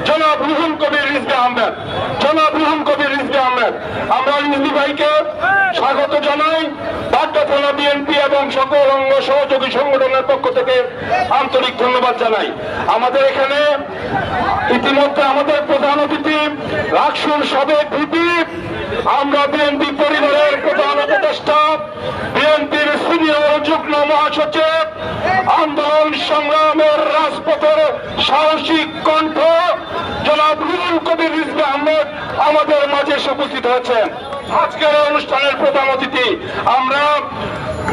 জনাব রুহুল কবির রিজভী আহমেদ। জনাব রুহুল কবির রিজভী আহমেদ, আমরা রিজভী ভাইকে স্বাগত জানাই। বাড্ডা থানা বিএনপি এবং সকল অঙ্গ সহযোগী সংগঠনের পক্ষ থেকে আন্তরিক ধন্যবাদ জানাই। আমাদের এখানে ইতিমধ্যে আমাদের প্রধান অতিথি রাকসুর সাবেক ভিপি, আমরা বিএনপি পরিবারের প্রধান উপদেষ্টা, বিএনপির সিনিয়র যুগ্ম মহাসচিব, আন্দোলন সংগ্রামের রাজপথের সাহসিক কণ্ঠ জনাব রুহুল কবির রিজভী আহমেদ আমাদের মাঝে উপস্থিত হয়েছেন। আজকের অনুষ্ঠানের প্রধান অতিথি, আমরা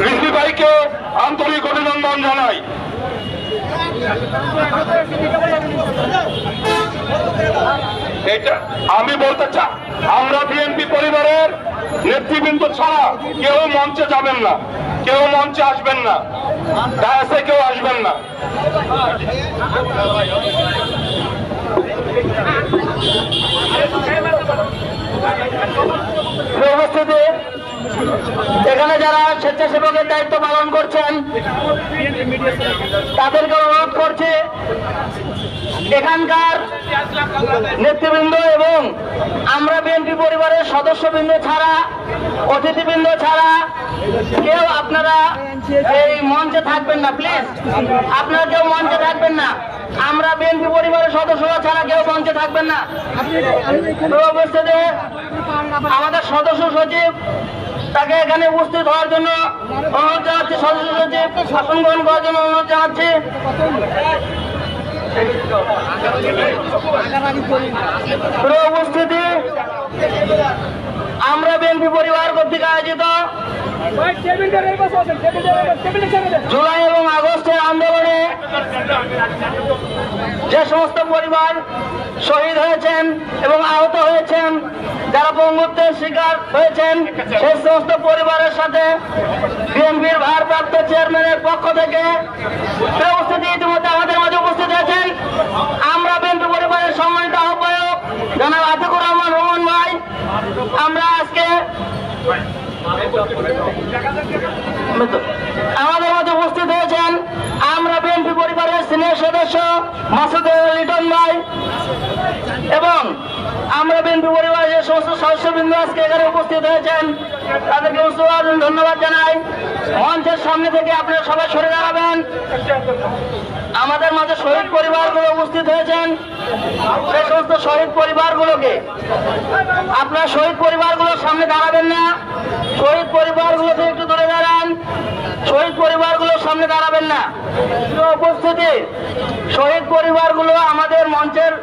রিজভী ভাইকে আন্তরিক অভিনন্দন জানাই। আমি বলতে চাই, আমরা বিএনপি পরিবারের নেতৃবৃন্দ ছাড়া কেউ মঞ্চে যাবেন না, কেউ মঞ্চে আসবেন না, ডায়াসে কেউ আসবেন না। এখানে যারা স্বেচ্ছাসেবকের দায়িত্ব পালন করছেন তাদেরকে অনুরোধ করছি, এখানকার নেতৃবৃন্দ এবং আমরা বিএনপি পরিবারের সদস্যবৃন্দ ছাড়া, অতিথিবৃন্দ ছাড়া কেউ আপনারা এই মঞ্চে থাকবেন না। প্লিজ আপনারা কেউ মঞ্চে থাকবেন না। আমরা বিএনপি পরিবারের সদস্যরা ছাড়া কেউ মঞ্চে থাকবেন না। উপস্থিতি আমাদের সদস্য সচিব, তাকে এখানে উপস্থিত হওয়ার জন্য অনুরোধ জানাচ্ছি। সদস্য সচিব শাসন গ্রহণ করার জন্য অনুরোধ জানাচ্ছি। উপস্থিতি আমরা বিএনপি পরিবার কর্তৃক আয়োজিত জুলাই এবং আগস্টের আন্দোলনে যে সমস্ত পরিবার শহীদ হয়েছেন এবং আহত হয়েছেন, যারা পঙ্গুত্বের শিকার হয়েছেন, সেই সমস্ত পরিবারের সাথে বিএনপির ভারপ্রাপ্ত চেয়ারম্যানের পক্ষ থেকে উপস্থিতি ইতিমধ্যে আমাদের মাঝে উপস্থিত হয়েছেন। আমরা বিএনপি পরিবারের সম্মানিত আহ্বায়ক জনাব আতিকুর রহমান রহমান ভাই, আমরা আজকে আমাদের মধ্যে উপস্থিত হয়েছেন আমরা বিএনপি পরিবারের সিনিয়র সদস্য মাসুদ লিটন ভাই এবং আমরা বিএনপি পরিবারের যে সমস্ত সদস্যবৃন্দ আজকে এখানে উপস্থিত হয়েছেন তাদেরকে ধন্যবাদ জানাই। মঞ্চের সামনে থেকে আপনারা সবাই সরে দাঁড়াবেন। আমাদের মাঝে শহীদ পরিবারগুলো উপস্থিত হয়েছেন, সেই সমস্ত শহীদ পরিবারগুলোকে আপনারা শহীদ পরিবারগুলোর সামনে দাঁড়াবেন না, শহীদ পরিবারগুলো থেকে একটু দূরে দাঁড়ান, শহীদ পরিবারগুলোর সামনে দাঁড়াবেন না। উপস্থিতি শহীদ পরিবারগুলো আমাদের মঞ্চের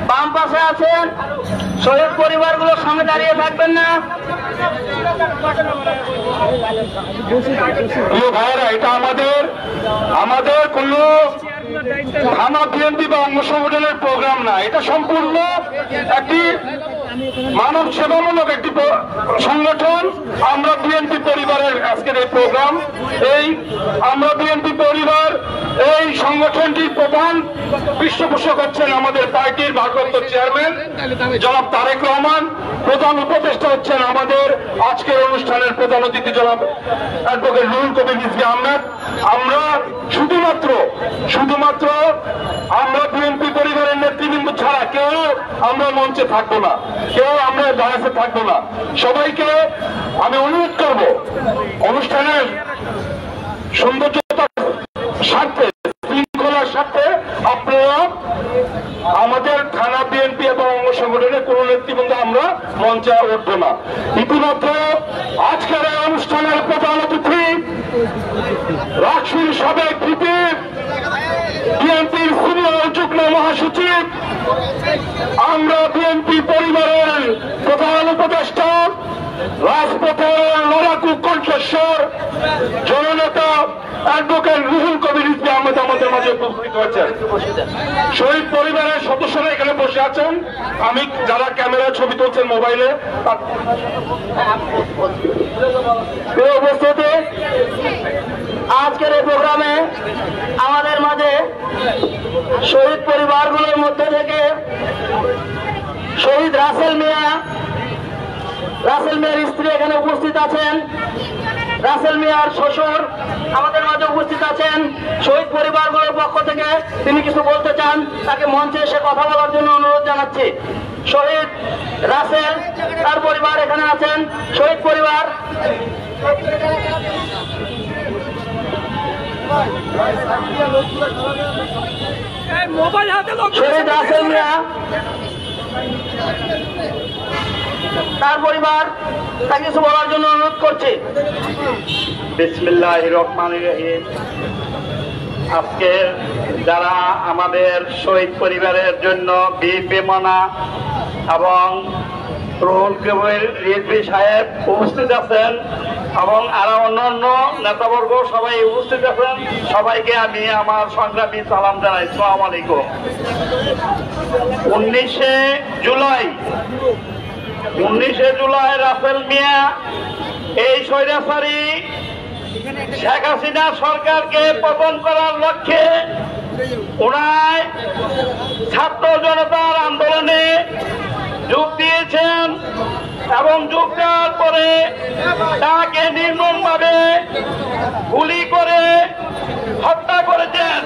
বাম পাশে আছেন, শহীদ পরিবারগুলোর সামনে দাঁড়িয়ে থাকবেন না। ভাইরা, এটা আমাদের কোন থানা বিএনপি বা অঙ্গ সংগঠনের প্রোগ্রাম না, এটা সম্পূর্ণ একটি মানব সেবামূলক একটি সংগঠন। আমরা বিএনপি পরিবারের আজকের এই প্রোগ্রাম, এই আমরা বিএনপি পরিবার এই সংগঠনটির প্রধান পৃষ্ঠপোষক হচ্ছেন আমাদের পার্টির ভারপ্রাপ্ত চেয়ারম্যান জনাব তারেক রহমান, প্রধান উপদেষ্টা হচ্ছেন আমাদের আজকের অনুষ্ঠানের প্রধান অতিথি জনাব অ্যাডভোকেট রুহুল কবির রিজভী আহমেদ। আমরা শুধুমাত্র আমরা বিএনপি পরিবারের নেতৃবৃন্দ ছাড়া কেউ আমরা মঞ্চে থাকবো না, কেউ আমরা ডায়াসে থাকবো না। সবাইকে আমি অনুরোধ করব, অনুষ্ঠানের সৌন্দর্যতার স্বার্থে, শৃঙ্খলার স্বার্থে আপনারা আমাদের থানা বিএনপি এবং অঙ্গ সংগঠনের কোন নেতৃবৃন্দ আমরা মঞ্চে উঠবো না। ইতিমধ্যে আজকের এই অনুষ্ঠানের প্রধান অতিথি রাকসুর সাবেক ভিপি, বিএনপির সিনিয়র যুগ্ম মহাসচিব, আমরা বিএনপি পরিবারের প্রধান উপদেষ্টা, রাজপথের লড়াকু কণ্ঠস্বর জননেতা অ্যাডভোকেট রুহুল কবির রিজভী আহমেদ আমাদের মাঝে উপস্থিত হয়েছেন। শহীদ পরিবারের সদস্যরা এখানে বসে আছেন। আমি যারা ক্যামেরা ছবি তুলছেন মোবাইলে, উপস্থিতি আজকের এই প্রোগ্রামে আমাদের মাঝে শহীদ পরিবারগুলোর মধ্যে থেকে শহীদ রাসেল মিয়ার স্ত্রী এখানে উপস্থিত আছেন। রাসেল মিয়ার শ্বশুর আমাদের মাঝে উপস্থিত আছেন। শহীদ পরিবারগুলোর পক্ষ থেকে তিনি কিছু বলতে চান, তাকে মঞ্চে এসে কথা বলার জন্য অনুরোধ জানাচ্ছি। শহীদ রাসেল, তার পরিবার এখানে আছেন। শহীদ পরিবার, শহীদ রাসেল মিয়া, তার পরিবার, তাকে কিছু বলার জন্য অনুরোধ করছি। বিসমিল্লাহির রহমানির রহিম। আজকে যারা আমাদের শহীদ পরিবারের জন্য বিবেচনা এবং রুহুল কবির রিজভী সাহেব উপস্থিত আছেন এবং আরো অন্যান্য নেতাবর্গ সবাই উপস্থিত আছেন, সবাইকে আমি আমার সংগ্রামী সালাম জানাই। আসসালামু আলাইকুম। 19শে জুলাই রাসেল মিয়া এই স্বৈরাচারী শেখ হাসিনা সরকারকে পতন করার লক্ষ্যে ওনায় ছাত্র জনতার আন্দোলনে যোগ দিয়েছেন এবং যোগ দেওয়ার পরে তাকে নির্মমভাবে গুলি করে হত্যা করেছেন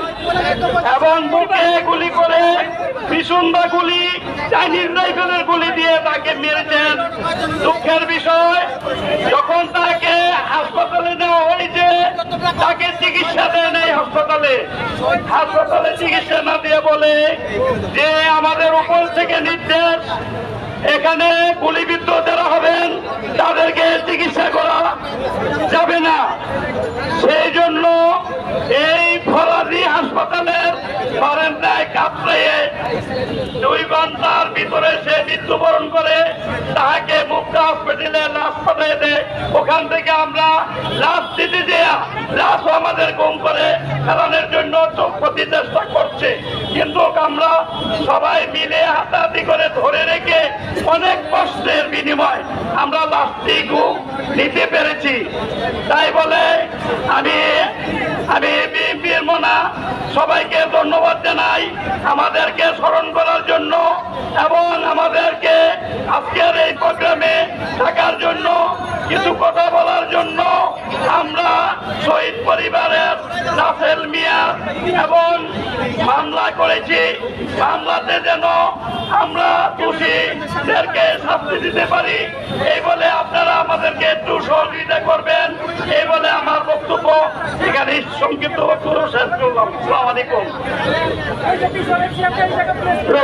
এবং বুকে গুলি করে বিশুদ্ধ গুলি, চাইনিজ রাইফেলের গুলি দিয়ে তাকে মেরেছেন। দুঃখের বিষয়, যখন তাকে হাসপাতালে নেওয়া হয়েছে তাকে চিকিৎসা দেয় নাই। হাসপাতালে চিকিৎসা না দিয়ে বলে যে আমাদের উপর থেকে নির্দেশ, এখানে গুলিবিদ্ধ যারা হবেন তাদেরকে চিকিৎসা করা যাবে না। সেই জন্য এই ফরাজি হাসপাতালের বারান্দায় কাতরাইয়ে 2 ঘন্টার ভিতরে সে মৃত্যুবরণ করে। তাহাকে মুক্তা হসপিটালে লাশ পাঠিয়ে দেয়। ওখান থেকে আমরা লাশ দিতে যাইয়া লাশও আমাদের গুম করে ফেলানোর জন্য চৌপতি চেষ্টা করছে, কিন্তু আমরা সবাই মিলে হাতাহাতি করে ধরে রেখে অনেক কষ্টের বিনিময় আমরা লাশটি গুম নিতে পেরেছি। তাই বলে আমি বিএনপির মোনা সবাইকে ধন্যবাদ জানাই আমাদেরকে স্মরণ করার জন্য এবং আমাদেরকে আজকের এই প্রোগ্রামে থাকার জন্য, কিছু কথা বলার জন্য। আমরা শহীদ পরিবারের রাসেল মিয়া এবং মামলা করেছি, মামলাতে যেন আমরা দোষীদেরকে শাস্তি দিতে পারি, এই বলে আপনারা আমাদেরকে একটু সহযোগিতা করবেন, এই বলে আমার বক্তব্য এখানে সংক্ষিপ্ত বক্তব্য শেষ করলাম। আসসালামু আলাইকুম।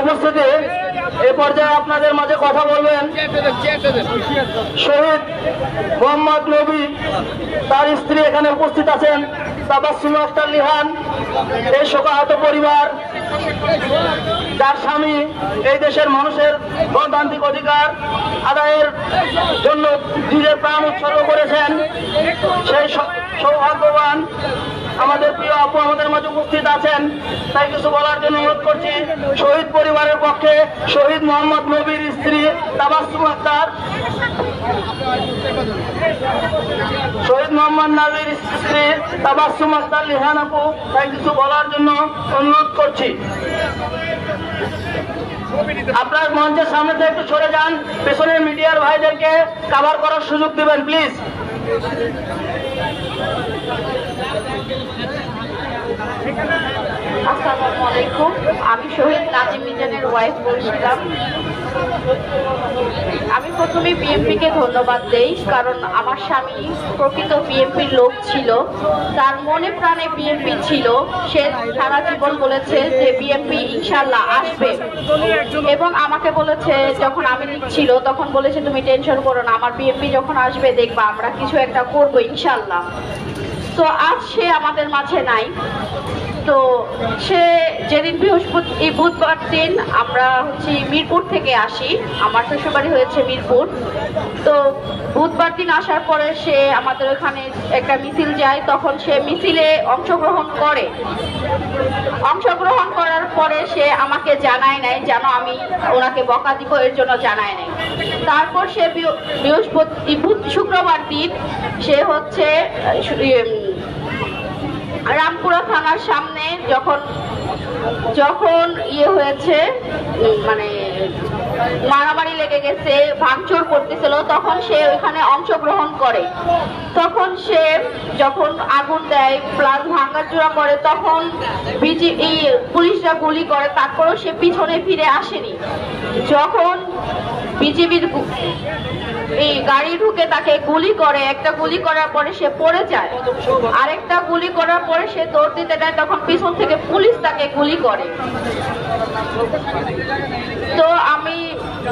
উপস্থিতি এ পর্যায়ে আপনাদের মাঝে কথা বলবেন শহীদ মোহাম্মদ নবী, তার স্ত্রী এখানে উপস্থিত আছেন, তাবাসসুম আক্তার লিহান। এই শোকাহত পরিবার, যার স্বামী এই দেশের মানুষের গণতান্ত্রিক অধিকার আদায়ের জন্য নিজের প্রাণ উৎসর্গ করেছেন, সেই সৌভাগ্যবান আমাদের প্রিয় আপু আমাদের মাঝে উপস্থিত আছেন। তাই কিছু বলার জন্য অনুরোধ করছি শহীদ পরিবারের পক্ষে শহীদ মোহাম্মদ নবীর স্ত্রী তাবাসসুম আক্তার, শহীদ মোহাম্মদ নবীর স্ত্রী তাবাসসুম আক্তার লিহান আপু, তাই কিছু বলার জন্য অনুরোধ করছি। আপনার মঞ্চের সামনে থেকে একটু সরে যান, পেছনের মিডিয়ার ভাইদেরকে কভার করার সুযোগ দিবেন প্লিজ। আসসালামু আলাইকুম। আমি শহীদ নাজিম মিজানের ওয়াইফ বলছিলাম। আমি প্রথমে বিএনপিকে ধন্যবাদ দেই, কারণ আমার স্বামী প্রকৃত বিএনপির লোক ছিল, তার মনে প্রাণে বিএনপি ছিল। সে সারা জীবন বলেছে যে বিএনপি ইনশাল্লাহ আসবে, এবং আমাকে বলেছে যখন আমি লিখছিল তখন বলেছে তুমি টেনশন করো না, আমার বিএনপি যখন আসবে দেখবা আমরা কিছু একটা করবো ইনশাল্লাহ। তো আজ সে আমাদের মাঝে নাই। তো সে যেদিন বুধবার দিন আমরা মিরপুর থেকে আসি, আমার শ্বশুরবাড়ি হয়েছে মিরপুর। তো বুধবার দিন আসার পরে সে আমাদের ওখানে একটা মিছিল যায়, তখন সে মিছিলে অংশগ্রহণ করার পরে সে আমাকে জানায় নাই, যেন আমি ওনাকে বকা দিব এর জন্য জানায় নাই। তারপর সে শুক্রবার দিন সে রামপুরা থানার সামনে যখন হয়েছে, মানে মারামারি লেগে হয়ে গেছে, ভাঙচুর করতেছিল, তখন সে ওইখানে অংশগ্রহণ করে। তখন সে যখন আগুন দেয় প্লাস ভাঙাচুরা করে, তখন পুলিশরা গুলি করে, তারপরেও সে পিছনে ফিরে আসেনি। যখন বিজেপির এই গাড়ি ঢুকে তাকে গুলি করে, একটা গুলি করার পরে সে পড়ে যায়, আরেকটা গুলি করার পরে সে দৌড় দিতে যায়, তখন পিছন থেকে পুলিশ তাকে গুলি করে। তো আমি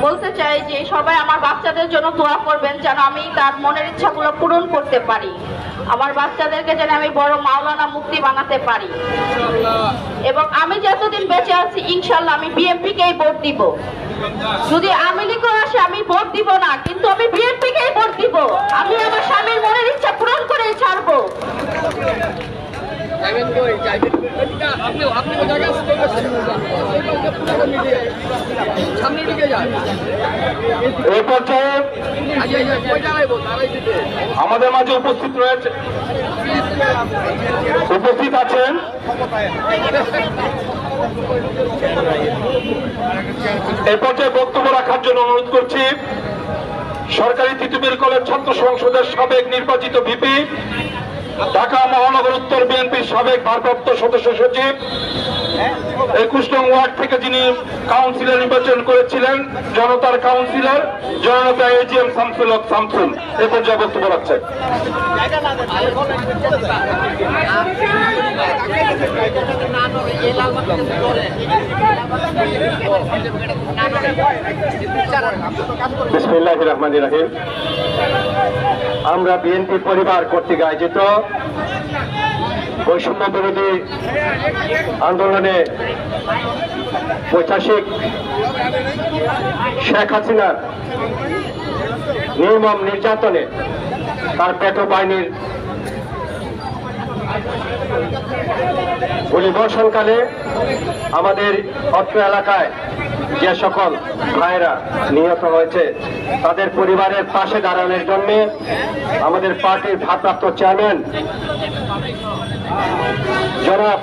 বলতে চাই যে সবাই আমার বাচ্চাদের জন্য দোয়া করবেন, যেন আমি তার মনের ইচ্ছাগুলো পূরণ করতে পারি, আমার বাচ্চাদেরকে যেন আমি বড় মাওলানা মুফতি বানাতে পারি। এবং আমি যতদিন বেঁচে আছি ইনশাল্লাহ আমি বিএনপিকেই ভোট দিব। যদি আওয়ামী লীগ আসে আমি ভোট দিব না, কিন্তু আমি বিএনপিকেই ভোট দিব। আমি আমার স্বামীর মনের ইচ্ছা পূরণ করেই ছাড়বো। এই পর্যায়ে আমাদের মাঝে উপস্থিত আছেন এই পর্যায়ে বক্তব্য রাখার জন্য অনুরোধ করছি সরকারি তিতুমির কলেজ ছাত্র সংসদের সাবেক নির্বাচিত ভিপি, ঢাকা মহানগর উত্তর বিএনপির সাবেক ভারপ্রাপ্ত সদস্য সচিব, 21 নং ওয়ার্ড থেকে যিনি কাউন্সিলর নির্বাচন করেছিলেন, জনতার কাউন্সিলর জনতা এজিএম শামসুল হক শামসুল এ পর্যায়ে বক্তব্য রাখছেন। বিসমিল্লাহির রহমানির রহিম। আমরা বিএনপি পরিবার কর্তৃক আয়োজিত বৈষম্য বিরোধী আন্দোলনে ঐতিহাসিক শেখ হাসিনার নির্মম নির্যাতনে তার পেটো বাহিনীর গুলিবর্ষণকালে আমাদের অত্র এলাকায় যে সকল ভাইরা নিহত হয়েছে তাদের পরিবারের পাশে দাঁড়ানোর জন্য আমাদের পার্টির ভারপ্রাপ্ত চেয়ারম্যান জনাব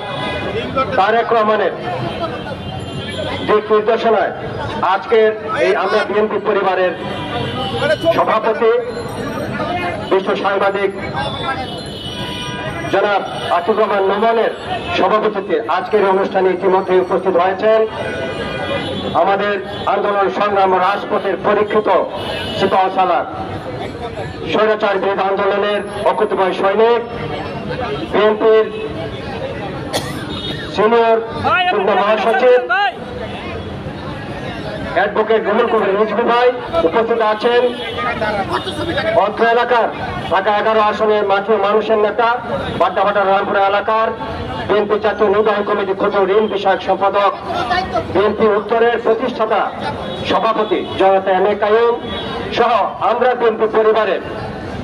তারেক রহমানের দিক নির্দেশনায় আজকের এই আমরা বিএনপি পরিবারের সভাপতি বিশ্ব সাংবাদিক জনাব আতিকুর রহমান নোমানের সভাপতিত্বে আজকের অনুষ্ঠানে ইতিমধ্যে উপস্থিত হয়েছেন আমাদের আন্দোলন সংগ্রাম রাজপথের পরীক্ষিত সিপাহ সালার স্বৈরাচার বিরোধী আন্দোলনের অকুতভয় সৈনিক, বিএনপির সিনিয়র যুগ্ম মহাসচিব অ্যাডভোকেট রুমুল কবির রিজভী ভাই উপস্থিত আছেন, অত্র এলাকার ঢাকা 11 আসনের মাঠে মানুষের নেতা বাড্ডাভাটা রামপুরা এলাকার বিএনপি জাতীয় নির্বাহী কমিটি ক্ষুদ্র ঋণ বিষয়ক সম্পাদক, বিএনপি উত্তরের প্রতিষ্ঠাতা সভাপতি জনতা এম এ কাইয়ুম সহ আমরা বিএনপি পরিবারের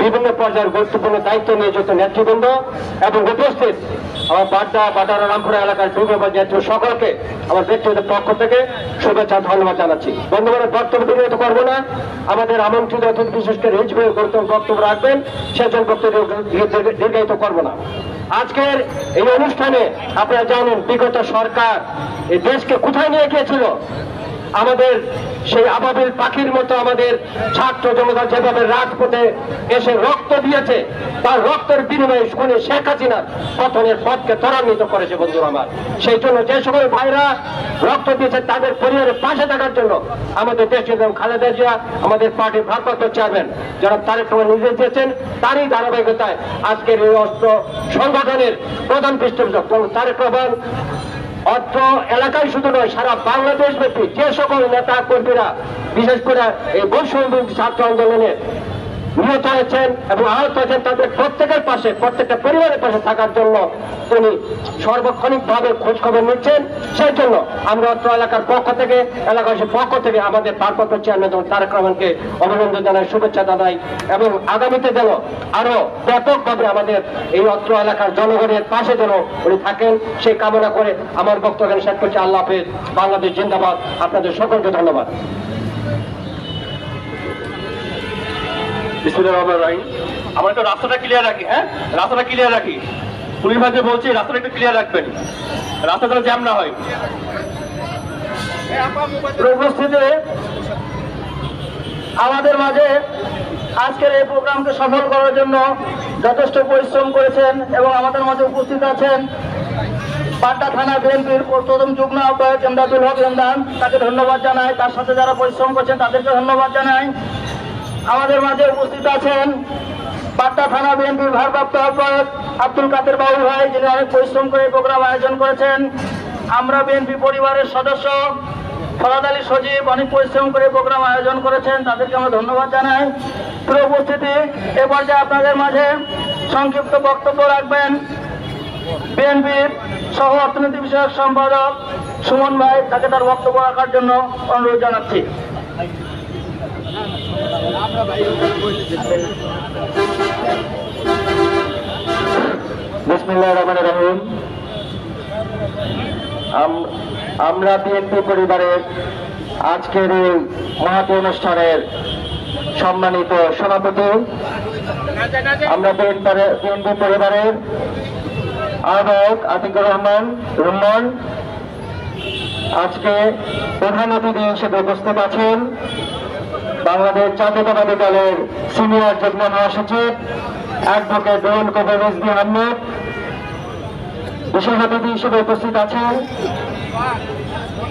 বিভিন্ন পর্যায়ের গুরুত্বপূর্ণ দায়িত্ব নিয়ে যত নেতৃবৃন্দ এবং উপস্থিত আমার বাড্ডা রামপুরা এলাকার বিভিন্ন নেতৃত্ব সকলকে আমার ব্যক্তিগত পক্ষ থেকে শুভেচ্ছা ধন্যবাদ জানাচ্ছি। বন্ধুবান্ধব বক্তব্য দীর্ঘায়িত করবো না, আমাদের আমন্ত্রিত অতিথি বিশেষ করে রিজভী গুরুত্বপূর্ণ বক্তব্য রাখবেন, সেজন্য বক্তব্য দীর্ঘায়িত করবো না। আজকের এই অনুষ্ঠানে আপনারা জানেন বিগত সরকার এই দেশকে কোথায় নিয়ে গিয়েছিল, আমাদের সেই আবাবিল পাখির মতো আমাদের ছাত্র জনতা যেভাবে রাজপথে এসে রক্ত দিয়েছে তার রক্তের বিনিময়ে শুনে শেখ হাসিনার পতনের পথকে ত্বরান্বিত করেছে। বন্ধুরা আমার, সেই জন্য যে সকল ভাইরা রক্ত দিয়েছে তাদের পরিবারের পাশে থাকার জন্য আমাদের দেশের খালেদা জিয়া আমাদের পার্টির ভারপ্রাপ্ত চেয়ারম্যান যারা তারেক রহমান নির্দেশ দিয়েছেন, তারই ধারাবাহিকতায় আজকের এই অস্ত্র সংগঠনের প্রধান পৃষ্ঠপোষক তারেক রহমান অত্র এলাকায় শুধু নয় সারা বাংলাদেশ ব্যাপী যে সকল নেতা কর্মীরা বিশেষ করে এই বৈষম্য ছাত্র আন্দোলনে নিহত হয়েছেন এবং আহত হয়েছেন তাদের প্রত্যেকের পাশে প্রত্যেকটা পরিবারের পাশে থাকার জন্য তিনি সর্বক্ষণিকভাবে খোঁজ খবর নিচ্ছেন। সেই জন্য আমরা অত্র এলাকার পক্ষ থেকে এলাকাবাসীর পক্ষ থেকে আমাদের ভারপ্রাপ্ত চেয়ারম্যান তারেক রহমানকে অভিনন্দন জানাই, শুভেচ্ছা জানাই এবং আগামীতে যেন আরো ব্যাপকভাবে আমাদের এই অত্র এলাকার জনগণের পাশে যেন উনি থাকেন সেই কামনা করে আমার বক্তব্য শেষ করছি। আল্লাহ হাফেজ, বাংলাদেশ জিন্দাবাদ। আপনাদের সকলকে ধন্যবাদ। আমরা তো রাস্তাটা ক্লিয়ার রাখি, হ্যাঁ রাস্তাটা ক্লিয়ার রাখি, পুলিশ ভাইকে বলছি রাস্তাটা একটু ক্লিয়ার রাখবেন, রাস্তাটা জ্যাম না হয়। উপস্থিতি আমাদের মাঝে আজকের এই প্রোগ্রামকে সফল করার জন্য যথেষ্ট পরিশ্রম করেছেন এবং আমাদের মাঝে উপস্থিত আছেন পাড্ডা থানা বিএনপির প্রথম যুগ্ম আহ্বায়ক এমদাদুল হক এমদান, তাকে ধন্যবাদ জানাই। তার সাথে যারা পরিশ্রম করছেন তাদেরকে ধন্যবাদ জানাই। আমাদের মাঝে উপস্থিত আছেন পাড্ডা থানা বিএনপির ভারপ্রাপ্ত আহ্বায়ক আব্দুল কাদের বাবু ভাই, যিনি অনেক পরিশ্রম করে প্রোগ্রাম আয়োজন করেছেন। আমরা বিএনপি পরিবারের সদস্য ফরাদ আলী সজীব অনেক পরিশ্রম করে প্রোগ্রাম আয়োজন করেছেন, তাদেরকে আমরা ধন্যবাদ জানাই। পুরো উপস্থিতি এ পর্যায়ে আপনাদের মাঝে সংক্ষিপ্ত বক্তব্য রাখবেন বিএনপির সহ অর্থনীতি বিষয়ক সম্পাদক সুমন ভাই, তাকে তার বক্তব্য রাখার জন্য অনুরোধ জানাচ্ছি। বিসমিল্লাহির রহমানির রহিম। আমরা বিএনপি পরিবারের আজকের এই মহতী অনুষ্ঠানের সম্মানিত সভাপতি, আমরা বিএনপি পরিবারের আহ্বায়ক আতিকুর রহমান রুম্মন আজকে প্রধান অতিথি হিসেবে উপস্থিত আছেন বাংলাদেশ জাতীয়তাবাদী দলের সিনিয়র যুগ্ম মহাসচিব অ্যাডভোকেট রুহুল কবির রিজভী আহমেদ। বিশেষ অতিথি হিসেবে উপস্থিত আছেন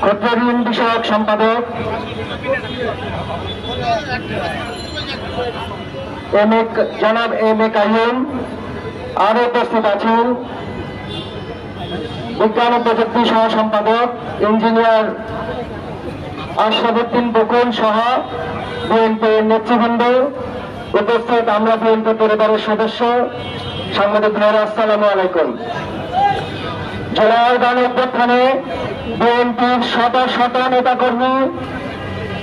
ক্ষুদ্র ঋণ বিষয়ক সম্পাদক জনাব এম এ কাইম। আরো উপস্থিত আছেন বিজ্ঞান ও প্রযুক্তি সহ সম্পাদক ইঞ্জিনিয়ার আশরাফুদ্দিন বকুল সহ বিএনপির নেতৃবৃন্দ। উপস্থিত আমরা বিএনপি পরিবারের সদস্য সাংবাদিক ভাইরা, আসসালামু আলাইকুম। জুলাই গণঅভ্যুত্থানে বিএনপির শত শত নেতাকর্মী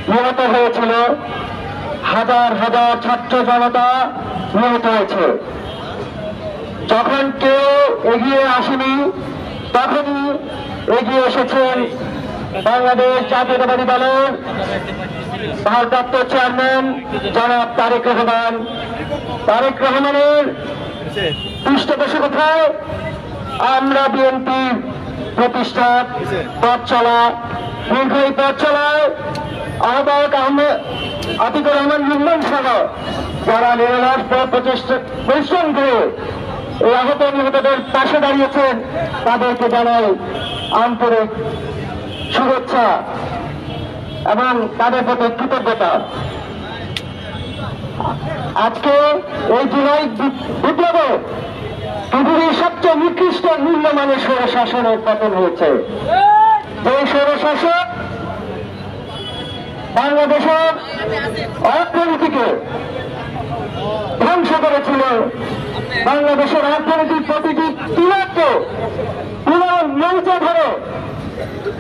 নিহত হয়েছিল, হাজার হাজার ছাত্র জনতা নিহত হয়েছে। যখন কেউ এগিয়ে আসেনি তখনই এগিয়ে এসেছেন বাংলাদেশ জাতীয়তাবাদী দলের ভারপ্রাপ্ত চেয়ারম্যান জনাব তারেক রহমান। তারেক রহমানের পৃষ্ঠপোষকতায় আমরা বিএনপির প্রতিষ্ঠা পথ চলা দীর্ঘ এই পথ চলায় আহ্বায়ক আতিকুর রহমান রুম্মন সহ যারা নিরলস পরিশ্রম করে এই আহত নিহতদের পাশে দাঁড়িয়েছেন তাদেরকে জানাই আন্তরিক শুভেচ্ছা এবং তাদের প্রতি কৃতজ্ঞতা। আজকে এই জুলাই বিপ্লবে পৃথিবীর সবচেয়ে নিকৃষ্ট নিম্নমানের স্বৈরশাসনের পতন হয়েছে। যে স্বৈরশাসক বাংলাদেশের অর্থনীতিকে ধ্বংস করেছিল, বাংলাদেশের অর্থনীতির প্রতিটি পিলারকে মঞ্চে ধরে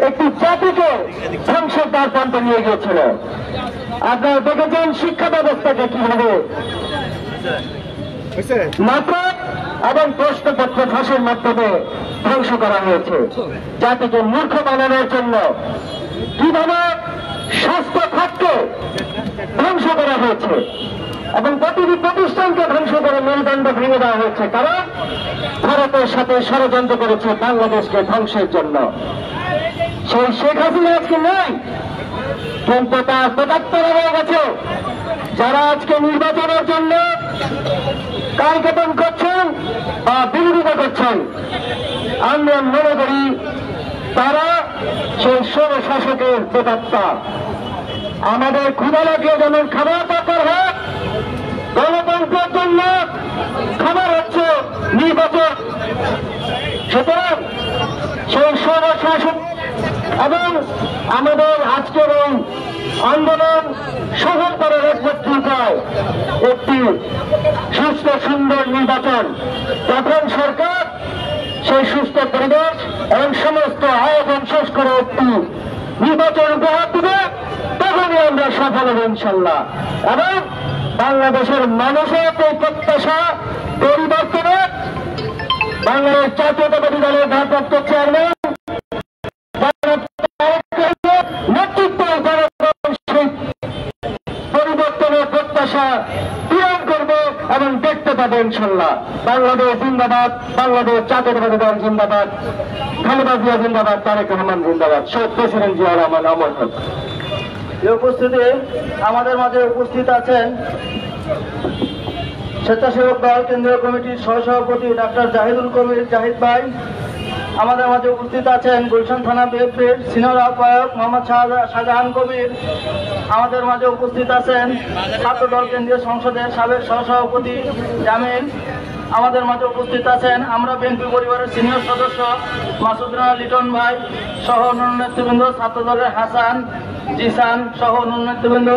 একটি জাতিকে ধ্বংসের দ্বার প্রান্তে নিয়ে গিয়েছিল। আপনারা দেখেছেন শিক্ষা ব্যবস্থাকে কিভাবে নাটক এবং প্রশ্নপত্র ফাঁসের মাধ্যমে ধ্বংস করা হয়েছে, জাতিকে মূর্খ বানানোর জন্য কিভাবে স্বাস্থ্য খাতকে ধ্বংস করা হয়েছে এবং প্রতিটি প্রতিষ্ঠানকে ধ্বংস করে মেরুদণ্ড ভেঙে দেওয়া হয়েছে, কারণ ভারতের সাথে ষড়যন্ত্র করেছে বাংলাদেশকে ধ্বংসের জন্য। সেই শেখ হাসিনা আজকে নাই, কিন্তু তার প্রতাত্তরা হয়ে গেছে। যারা আজকে নির্বাচনের জন্য কালকেতন করছেন বা বিরোধিতা করছেন, আমরা মনে করি তারা সেই স্বৈরশাসকের প্রেতাত্মা। আমাদের ক্ষুধা লাগলে যেমন খাবার দরকার হয়, গণতন্ত্রের জন্য খাবার হচ্ছে নির্বাচন। সুতরাং সেই স্বৈরশাসক এবং আমাদের আজকের এই আন্দোলন সফল করার একমাত্র উপায় একটি সুস্থ সুন্দর নির্বাচন। যখন সরকার সেই সুস্থ পরিবেশ এবং সমস্ত আয়োজন শেষ করে একটি নির্বাচন উপহার দিবে, তখনই আমরা সফল হব ইনশাল্লাহ। এবং বাংলাদেশের মানুষের এই প্রত্যাশা পরিবর্তনের বাংলাদেশ জাতীয়তাবাদী দলের ভারপ্রাপ্ত চেয়ারম্যান নেতৃত্ব সেই পরিবর্তনের প্রত্যাশা পূরণ করবে এবং দেখতে পাবে ইনশাল্লাহ। বাংলাদেশ জিন্দাবাদ, বাংলাদেশ জাতীয়তাবাদী দল জিন্দাবাদ, খালেদা জিয়া জিন্দাবাদ, তারেক রহমান জিন্দাবাদ, শহীদ প্রেসিডেন্ট জিয়া রহমান অমর হোক। এই উপস্থিতি আমাদের মাঝে উপস্থিত আছেন স্বেচ্ছাসেবক দল কেন্দ্রীয় কমিটির সহসভাপতি ডাক্তার জাহিদুল কবির জাহিদ ভাই। আমাদের মাঝে উপস্থিত আছেন গুলশান থানা বিএনপির সিনিয়র আহ্বায়ক মোহাম্মদ শাহজাহান কবির। আমাদের মাঝে উপস্থিত আছেন ছাত্র দল কেন্দ্রীয় সংসদের সাবেক সহসভাপতি জামিল। আমাদের মাঝে উপস্থিত আছেন আমরা বিএনপি পরিবারের সিনিয়র সদস্য মাসুদ রানা লিটন ভাই সহ অন্যান্য নেতৃবৃন্দ, ছাত্র দলের হাসান জিসান সহ অন্যান্য নেতৃবৃন্দ।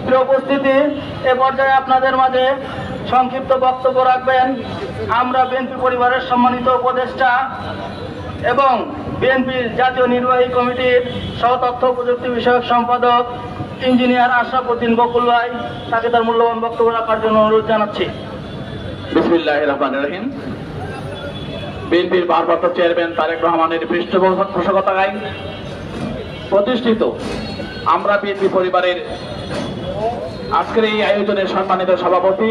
প্রিয় উপস্থিতি, এ পর্যায়ে আপনাদের মাঝে সংক্ষিপ্ত বক্তব্য রাখবেন আমরা বিএনপি পরিবারের সম্মানিত উপদেষ্টা এবং বিএনপির জাতীয় নির্বাহী কমিটির সহ তথ্য প্রযুক্তি বিষয়ক সম্পাদক ইঞ্জিনিয়ার আশরাফ উদ্দিন বকুল ভাই। তাকে তার মূল্যবান বক্তব্য রাখার জন্য অনুরোধ জানাচ্ছি। বিসমিল্লাহির রহমানির রহিম। বিএনপির ভারপ্রাপ্ত চেয়ারম্যান তারেক রহমানের পৃষ্ঠপোষকতায় প্রতিষ্ঠিত আমরা বিএনপি পরিবারের আজকের এই আয়োজনের সম্মানিত সভাপতি,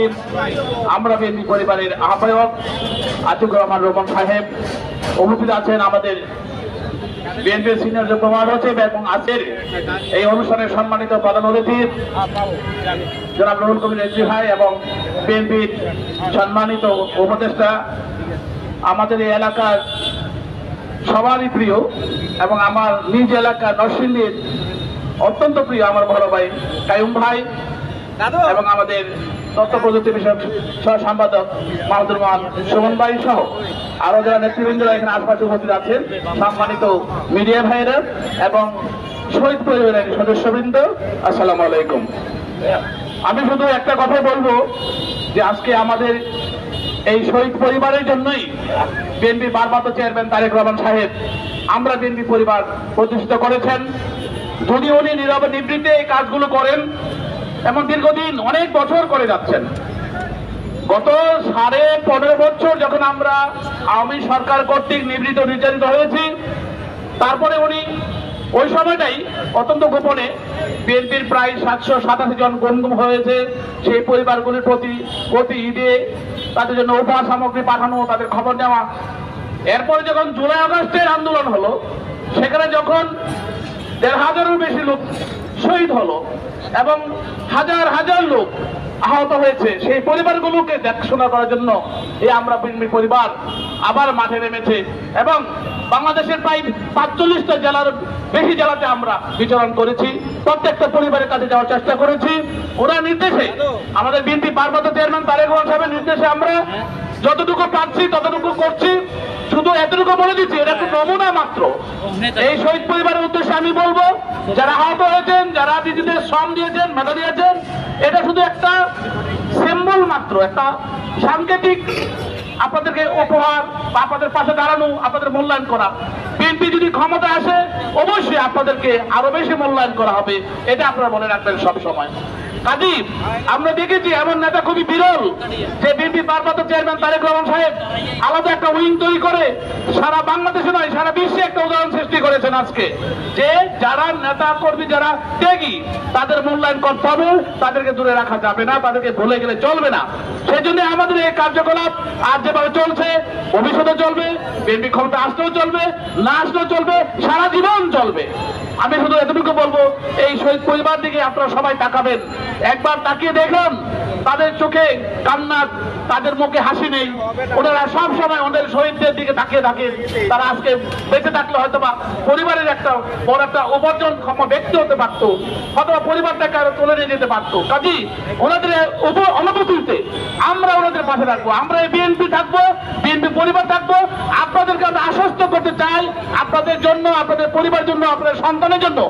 আমরা বিএনপি পরিবারের আহ্বায়ক আতিকুর রহমান রোমন সাহেব, উপস্থিত আছেন আমাদের বিএনপির সিনিয়র যুগ্ম মহাসচিব এবং আজকের এই অনুষ্ঠানের সম্মানিত প্রধান অতিথি জনাব রুহুল কবির রেজভী ভাই এবং বিএনপির সম্মানিত উপদেষ্টা, আমাদের এই এলাকার সবারই প্রিয় এবং আমার নিজ এলাকা নরসিংদীর অত্যন্ত প্রিয় আমার বড় ভাই কায়ুম ভাই এবং আমাদের তথ্য প্রযুক্তি বিষয়ক সহ সম্পাদক মাহমুদুর রহমান সুমন ভাই সহ আরো যারা নেতৃবৃন্দরা এখানে আশপাশে উপস্থিত আছেন, সম্মানিত মিডিয়া ভাইরা এবং শহীদ পরিবারের সদস্যবৃন্দ, আসসালামু আলাইকুম। আমি শুধু একটা কথা বলবো যে আজকে আমাদের এই শহীদ পরিবারের জন্যই বিএনপি ভারপ্রাপ্ত চেয়ারম্যান তারেক রহমান সাহেব আমরা বিএনপি পরিবার প্রতিষ্ঠিত করেছেন। যদি উনি নীরবে নিবৃত্তে এই কাজগুলো করেন এবং দীর্ঘদিন অনেক বছর করে যাচ্ছেন, গত 15.5 বছর যখন আমরা আওয়ামী সরকার কর্তৃক নিবৃত্ত নির্যাতিত হয়েছি, তারপরে উনি ওই সময়টাই অত্যন্ত গোপনে বিএনপির প্রায় 787 জন গুম হয়েছে, সেই পরিবারগুলির প্রতি ঈদে তাদের জন্য উপহার সামগ্রী পাঠানো, তাদের খবর নেওয়া। এরপরে যখন জুলাই আগস্টের আন্দোলন হলো, সেখানে যখন 1,500-এরও বেশি লোক শহীদ হলো এবং হাজার হাজার লোক আহত হয়েছে, সেই পরিবারগুলোকে দেখাশোনা করার জন্য এই আমরা বিএনপি পরিবার আবার মাঠে নেমেছে এবং বাংলাদেশের প্রায় 45টা জেলার বেশি জেলাতে আমরা বিচরণ করেছি, প্রত্যেকটা পরিবারের কাছে যাওয়ার চেষ্টা করেছি। ওনার নির্দেশে, আমাদের বিএনপি ভারপ্রাপ্ত চেয়ারম্যান তারেক রহমান সাহেবের নির্দেশে আমরা যতটুকু পাচ্ছি ততটুকু করছি। শুধু এতটুকু বলে দিচ্ছি, এটা একটা নমুনা মাত্র। এই শহীদ পরিবারের উদ্দেশ্যে আমি বলবো, যারা আহত হয়েছেন, যারা নিজেদের শ্রম দিয়েছেন, মেধা দিয়েছেন, এটা শুধু একটা সিম্বল মাত্র, একটা সাংকেতিক আপনাদেরকে উপহার বা আপনাদের পাশে দাঁড়ানো, আপনাদের মূল্যায়ন করা। বিএনপি যদি ক্ষমতা আসে অবশ্যই আপনাদেরকে আরো বেশি মূল্যায়ন করা হবে, এটা আপনারা মনে রাখবেন সব সময়। কাজী আমরা দেখেছি এমন নেতা খুবই বিরল যে বিএনপি ভারপ্রাপ্ত চেয়ারম্যান তারেক রহমান সাহেব আলাদা একটা উইং তৈরি করে সারা বাংলাদেশে নয় সারা বিশ্বে একটা উদাহরণ সৃষ্টি করেছেন আজকে, যে যারা নেতা কর্মী যারা ত্যাগী তাদের মূল্যায়ন করতে হবে, তাদেরকে দূরে রাখা যাবে না, তাদেরকে ভুলে গেলে চলবে না। সেই জন্য আমাদের এই কার্যকলাপ আজ যেভাবে চলছে ভবিষ্যতে চলবে, বিএনপি ক্ষমতা আসলেও চলবে, না আসলেও চলবে, সারা জীবন চলবে। আমি শুধু এতটুকু বলবো, এই শহীদ পরিবার দিকে আপনারা সবাই তাকাবেন, একবার তাকিয়ে দেখুন তাদের চোখে কান্না, তাদের মুখে হাসি নেই। ওনারা সব সময় ওদের শহীদদের দিকে তাকিয়ে থাকেন। তারা আজকে বেঁচে থাকলে হয়তো বা পরিবারের একটা বড় একটা উপার্জনক্ষম ব্যক্তি হতে পারতো, অথবা পরিবারটাকে আরো তুলে নিয়ে যেতে পারতো। কাজী ওনাদের অনুভূতিতে আমরা ওনাদের পাশে থাকবো, আমরা এই বিএনপি থাকবো, বিএনপি পরিবার থাকবো। আপনাদেরকে আমরা আশ্বস্ত করতে চাই, আপনাদের জন্য, আপনাদের পরিবারের জন্য, আপনাদের সন্তানের জন্য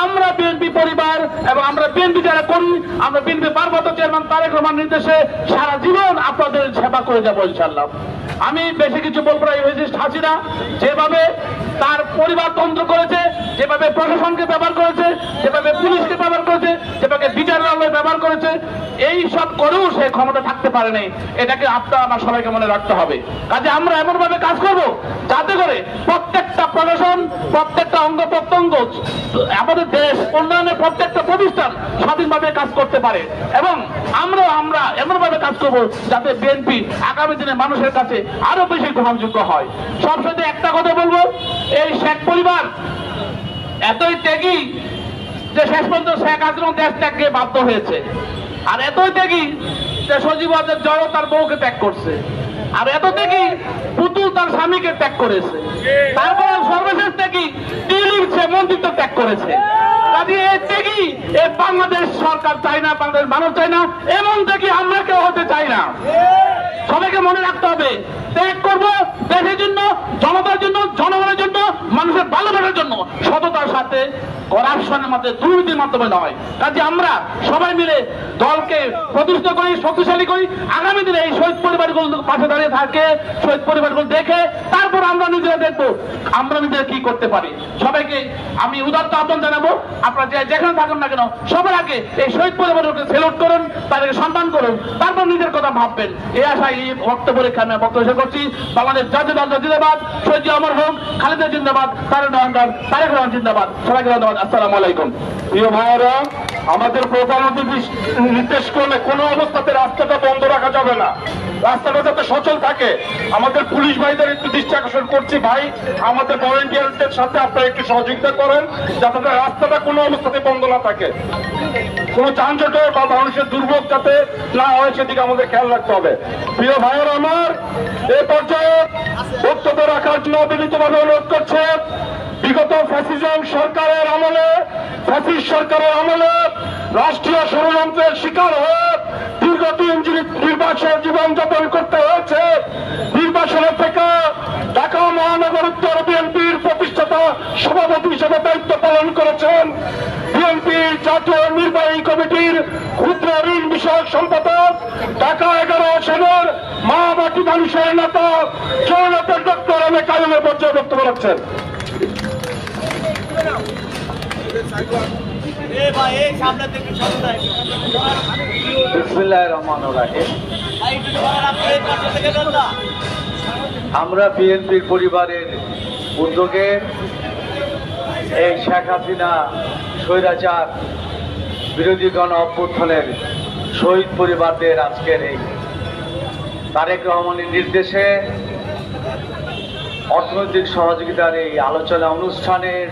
আমরা বিএনপি পরিবার এবং আমরা বিএনপি যারা করি, আমরা বিএনপি ভারপ্রাপ্ত চেয়ারম্যান তারেক রহমান নির্দেশে সারা জীবন আপনাদের সেবা করে যাবো ইনশাআল্লাহ। আমি বেশি কিছু বলবো না। হাসিনা যেভাবে তার পরিবার তন্ত্র করেছে, যেভাবে প্রশাসনকে ব্যবহার করেছে, যেভাবে পুলিশকে ব্যবহার করেছে, যেভাবে বিচারালয় ব্যবহার করেছে, এই সব করেও সে ক্ষমতা থাকতে পারে নাই। এটাকে আপনারা আমার সবাইকে মনে রাখতে হবে। কাজে আমরা এমন ভাবে কাজ করব যাতে করে প্রত্যেকটা প্রশাসন, প্রত্যেকটা অঙ্গ প্রত্যঙ্গ, আমাদের দেশ উন্নয়নের প্রত্যেকটা প্রতিষ্ঠান স্বাধীনভাবে কাজ করতে পারে এবং আমরা এমন ভাবে কাজ করব যাতে বিএনপি আগামী দিনে মানুষের কাছে আরো বেশি গ্রহণযোগ্য হয়। সবসাথে একটা কথা বলবো, এই শেখ পরিবার এতই ত্যাগী যে শেষ পর্যন্ত শেখ হাসিনা দেশ ত্যাগকে বাধ্য হয়েছে। আর এতই দেখি যে সজীবদের জড় তার বউকে ত্যাগ করছে, আর এত দেখি পুতুল তার স্বামীকে ত্যাগ করেছে, তারপর সর্বশেষ দেখি টিলিপ সে মন্ত্রিত্ব ত্যাগ করেছে। কাজে এই দেখি এই বাংলাদেশ সরকার চাই না, বাংলাদেশ মানুষ চাই না, এমন দেখি আমরা কেউ হতে চাই না। সবাইকে মনে রাখতে হবে, ত্যাগ করবো দেশের জন্য, জনতার জন্য, জনগণের জন্য, মানুষের ভালোবাসার জন্য, সততার সাথে, করাপশনের মাধ্যমে, দুর্নীতির মাধ্যমে নয়। কাজে আমরা সবাই মিলে দলকে প্রতিষ্ঠিত করি, শক্তিশালী করি। আগামী দিনে এই শহীদ পরিবারগুলো পাশে দাঁড়িয়ে থাকে, শহীদ পরিবারগুলো দেখে, তারপর আমরা নিজেরা দেখবো আমরা নিজেরা কি করতে পারি। সবাইকে আমি উদাত্ত আহ্বান জানাবো, আপনারা যেখানে থাকুন না কেন, সবার আগে এই শহীদ পরিবারকে সেলুট করুন, তাদেরকে সম্মান করুন, তারপর নিজের কথা ভাববেন। এই আশায় এই বক্তব্য রেখে আমি বক্তব্য শেষ করছি। বাংলাদেশ জাতীয়তাবাদী জিন্দাবাদ, শহীদ অমর হোক, খালেদা জিন্দাবাদ, তারেক রহমান জিন্দাবাদ। সবাইকে ধন্যবাদ। আসসালামু আলাইকুম। প্রিয় ভাইয়েরা, আমাদের প্রধানমন্ত্রী নির্দেশ করলে কোনো অবস্থাতে রাস্তাটা বন্ধ রাখা যাবে না, রাস্তাটা যাতে সচল থাকে। আমাদের পুলিশ ভাইদের একটু দৃষ্টি আকর্ষণ করছি, ভাই আমাদের ভলেন্টিয়ারদের সাথে আপনারা একটু সহযোগিতা করেন যাতে রাস্তাটা কোনো অবস্থাতে বন্ধ না থাকে, কোনো যানজট বা মানুষের দুর্ভোগ যাতে না হয় সেদিকে আমাদের খেয়াল রাখতে হবে। প্রিয় ভাইয়েরা আমার, এই পর্যায়ে বক্তব্য রাখার জন্য বিনীতভাবে অনুরোধ করছে, বিগত ফ্যাসিজম সরকারের আমলে, ফ্যাসিস্ট সরকারের আমলে রাষ্ট্রীয় ষড়যন্ত্রের শিকার হয়ে দীর্ঘদিন নির্বাচন জীবনযাপন করতে হয়েছে। নির্বাচনের থেকে ঢাকা মহানগর উত্তর বিএনপির প্রতিষ্ঠাতা সভাপতি হিসেবে দায়িত্ব পালন করেছেন। বিএনপির জাতীয় নির্বাহী কমিটির ক্ষুদ্র ঋণ বিষয়ক সম্পাদক, ঢাকা 11 আসনের মা মাটি মানুষের নেতা জননেতা ডক্টর এম এ কাইমের পর্যায়ে বক্তব্য রাখছেন। বিসমিল্লাহির রহমানির রহিম। আমরা বিএনপির পরিবারের উদ্যোগে এই শেখ হাসিনা স্বৈরাচার বিরোধী গণ অভ্যুত্থানের শহীদ পরিবারদের আজকের এই তারেক রহমানের নির্দেশে অর্থনৈতিক সহযোগিতার এই আলোচনা অনুষ্ঠানের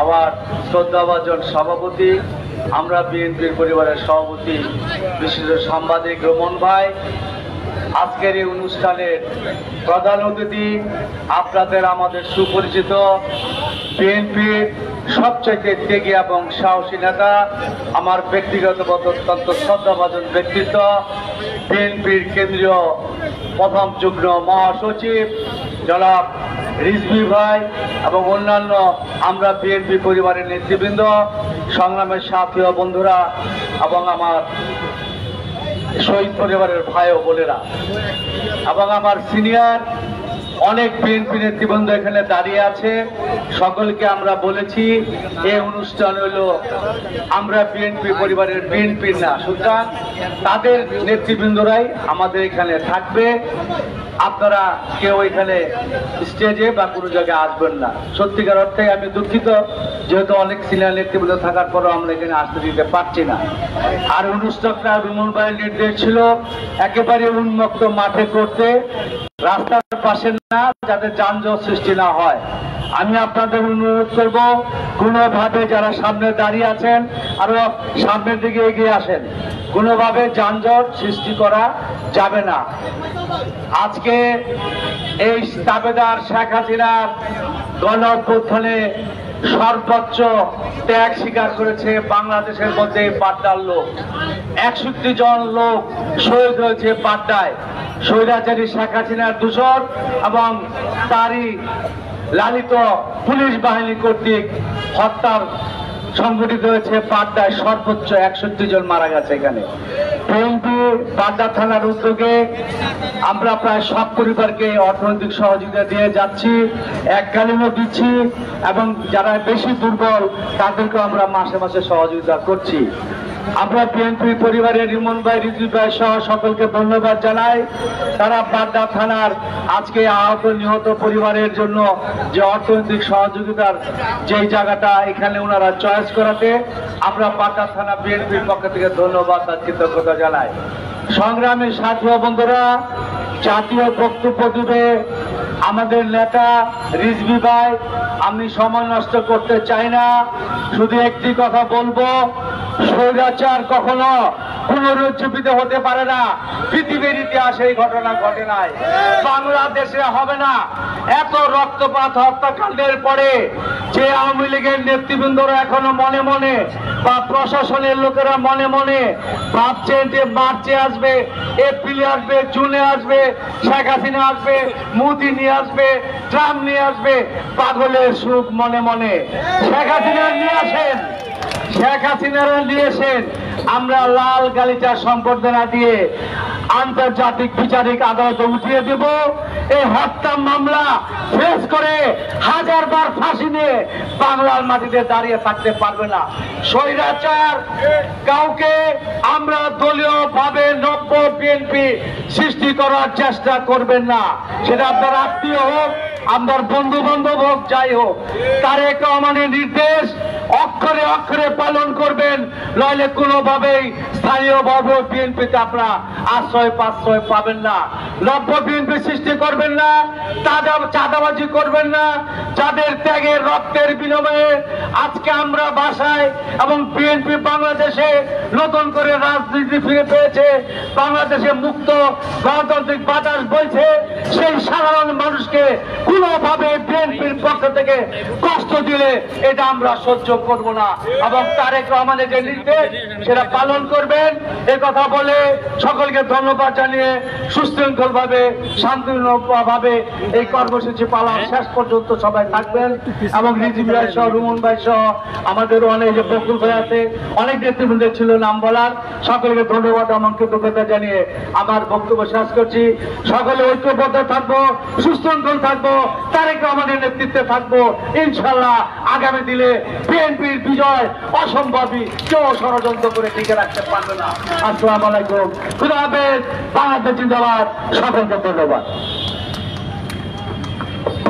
আবার শ্রদ্ধাভাজন সভাপতি, আমরা বিএনপির পরিবারের সভাপতি বিশিষ্ট সাংবাদিক রোমন ভাই, আজকের এই অনুষ্ঠানের প্রধান অতিথি আপনাদের আমাদের সুপরিচিত বিএনপির সবচেয়ে ত্যাগী এবং সাহসী নেতা, আমার ব্যক্তিগত অত্যন্ত শ্রদ্ধাভাজন ব্যক্তিত্ব, বিএনপির কেন্দ্রীয় প্রথম যুগ্ম মহাসচিব জনাব রিজভী ভাই এবং অন্যান্য আমরা বিএনপি পরিবারের নেতৃবৃন্দ, সংগ্রামের সাথী ও বন্ধুরা এবং আমার শহীদ পরিবারের ভাই ও বোনেরা এবং আমার সিনিয়র অনেক বিএনপি নেতৃবৃন্দ এখানে দাঁড়িয়ে আছে, সকলকে আমরা বলেছি এই অনুষ্ঠান হলো আমরা বিএনপি পরিবারের বিএনপির না, সুতরাং তাদের নেতৃবৃন্দরাই আমাদের এখানে থাকবে। আপনারা কেউ এখানে স্টেজে বা কোনো জায়গায় আসবেন না। সত্যিকার অর্থে আমি দুঃখিত, যেহেতু অনেক সিনিয়র নেতৃবৃন্দ থাকার পরও আমরা এখানে আসতে দিতে পারছি না। আর অনুষ্ঠানটা বিমল ভাইয়ের নির্দেশ ছিল একেবারে উন্মুক্ত মাঠে করতে, রাস্তার পাশে না, যাতে যানজট সৃষ্টি না হয়। আমি আপনাদের অনুরোধ করব কোনোভাবে যারা সামনে দাঁড়িয়ে আছেন আরো সামনের দিকে এগিয়ে আসেন, কোনোভাবে যানজট সৃষ্টি করা যাবে না। আজকে এই দাবেদার শেখ হাসিনার গণ অভ্যুত্থানে সর্বোচ্চ ত্যাগ স্বীকার করেছে বাংলাদেশের মধ্যে পাড্ডার লোক। 61 জন লোক শহীদ হয়েছে পাড্ডায়, স্বৈরাচারী শেখ হাসিনার দূষণ এবং তারই লালিত পুলিশ বাহিনী কর্তৃক হত্যার সংঘটিত হয়েছে পাড্ডায়। সর্বোচ্চ 61 জন মারা গেছে। এখানে বিএনপি পাড্ডা থানার উদ্যোগে আমরা প্রায় সব পরিবারকে অর্থনৈতিক সহযোগিতা দিয়ে যাচ্ছি, এককালীনও দিচ্ছি এবং যারা বেশি দুর্বল তাদেরকেও আমরা মাসে মাসে সহযোগিতা করছি। আমরা বিএনপি পরিবারের রিমন ভাই, রিজভী ভাই সহ সকলকে ধন্যবাদ জানাই। তারা পাড্ডা থানার আজকে আহত নিহত পরিবারের জন্য যে অর্থনৈতিক সহযোগিতার যেই জায়গাটা এখানে ওনারা চয়েস করাতে আমরা পাড্ডা থানা বিএনপির পক্ষ থেকে ধন্যবাদ আর কৃতজ্ঞতা জানাই। সংগ্রামী সাথী ও বন্ধুরা, জাতীয় বক্তব্য দিবে আমাদের নেতা রিজভী ভাই। আমি সময় নষ্ট করতে চাই না, শুধু একটি কথা বলবো, স্বৈরাচার কখনো পুনরুজ্জীবিত হতে পারে না। পৃথিবীর ইতিহাসে এই ঘটনা ঘটে নাই, বাংলাদেশে হবে না। এত রক্তপাত হত্যাকাণ্ডের পরে যে আওয়ামী লীগের নেতৃবৃন্দরা এখনো মনে মনে বা প্রশাসনের লোকেরা মনে মনে ভাবছেন যে মার্চে আসবে, এপ্রিলে আসবে, জুনে আসবে, শেখ হাসিনা আসবে, মোদি নিয়ে আসবে, ট্রাম্প নিয়ে আসবে, পাগলের সুখ মনে মনে। শেখ হাসিনা নিয়ে আসেন, শেখ হাসিনারা নিয়েছেন। আমরা লাল গালিচা সম্বর্ধনা দিয়ে আন্তর্জাতিক বিচারিক আদালতে উঠিয়ে দেব। এই হত্যা মামলা ফেস করে হাজারবার ফাঁসি নিয়ে বাংলার মাটিতে দাঁড়িয়ে থাকতে পারবে না। স্বৈরাচার কাউকে আমরা দলীয় ভাবে নব্য বিএনপি সৃষ্টি করার চেষ্টা করবেন না। সেটা আপনার আত্মীয় হোক, আপনার বন্ধু বান্ধব হোক, যাই হোক, তারেক রহমানের নির্দেশ অক্ষরে অক্ষরে পালন করবেন, নইলে কোনোভাবেই স্থানীয়ভাবে বিএনপিতে আপনারা আশ্রয় পাশ্রয় পাবেন না। নব্য বিএনপি সৃষ্টি করবেন না, চাঁদাবাজি করবেন না। যাদের ত্যাগের রক্তের বিনিময়ে আজকে আমরা বাসায় এবং বিএনপি বাংলাদেশে নতুন করে রাজনীতি ফিরে পেয়েছে, বাংলাদেশে মুক্ত গণতান্ত্রিক বাতাস বইছে, সেই সাধারণ মানুষকে কোনোভাবে বিএনপির পক্ষ থেকে কষ্ট দিলে এটা আমরা সহ্য করব না। এবং তারেক রহমানের যে নির্দেশ সেটা পালন করবেন, এ কথা বলে সকলকে ধন্যবাদ জানিয়ে সুশৃঙ্খল ভাবে শান্তিপূর্ণভাবে এই কর্মসূচি পালন শেষ পর্যন্ত সবাই থাকবেন। এবং রিজিম ভাই সহ, রুমন ভাই সহ, আমাদের অনেক যে বকুল ভাই আছে, অনেক নেতৃবৃন্দ ছিল নাম বলার, সকলকে ধন্যবাদ এবং কৃতজ্ঞতা জানিয়ে আমার বক্তব্য শেষ করছি। সকলে ঐক্যবদ্ধ থাকবো, সুশৃঙ্খল থাকবো, তারেক রহমানের নেতৃত্বে থাকবো। ইনশাল্লাহ আগামী দিনে বিএনপির বিজয় অসম্ভবই, কেউ ষড়যন্ত্র করে টিকে রাখতে পারবে না। আসসালামু আলাইকুম, খুদা হাফেজ, বাংলাদেশ জিন্দাবাদ। সকলকে ধন্যবাদ।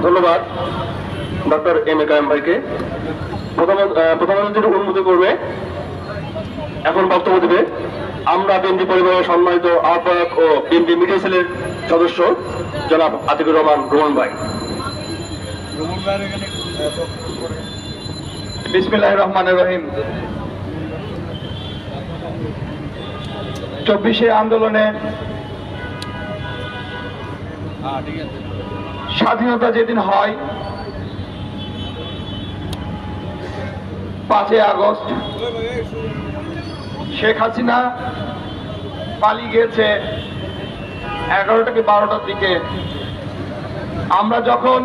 ধন্যবাদ ডক্টর এম এ কায়েম ভাইকে। প্রধানমন্ত্রী অনুমতি করবে, এখন বক্তব্য দেবে আমরা বিএনপি পরিবারের সম্মানিত আহ্বায়ক ও বিএনপি মিডিয়া সেলের সদস্য জনাব আতিকুর রহমান রুমন ভাই। বিসমিল্লাহির রহমানির রহিম। 24শে আন্দোলনে স্বাধীনতা যেদিন হয় 5 আগস্ট, শেখ হাসিনা পালিয়ে গিয়েছে 11টা কি 12টার দিকে। আমরা যখন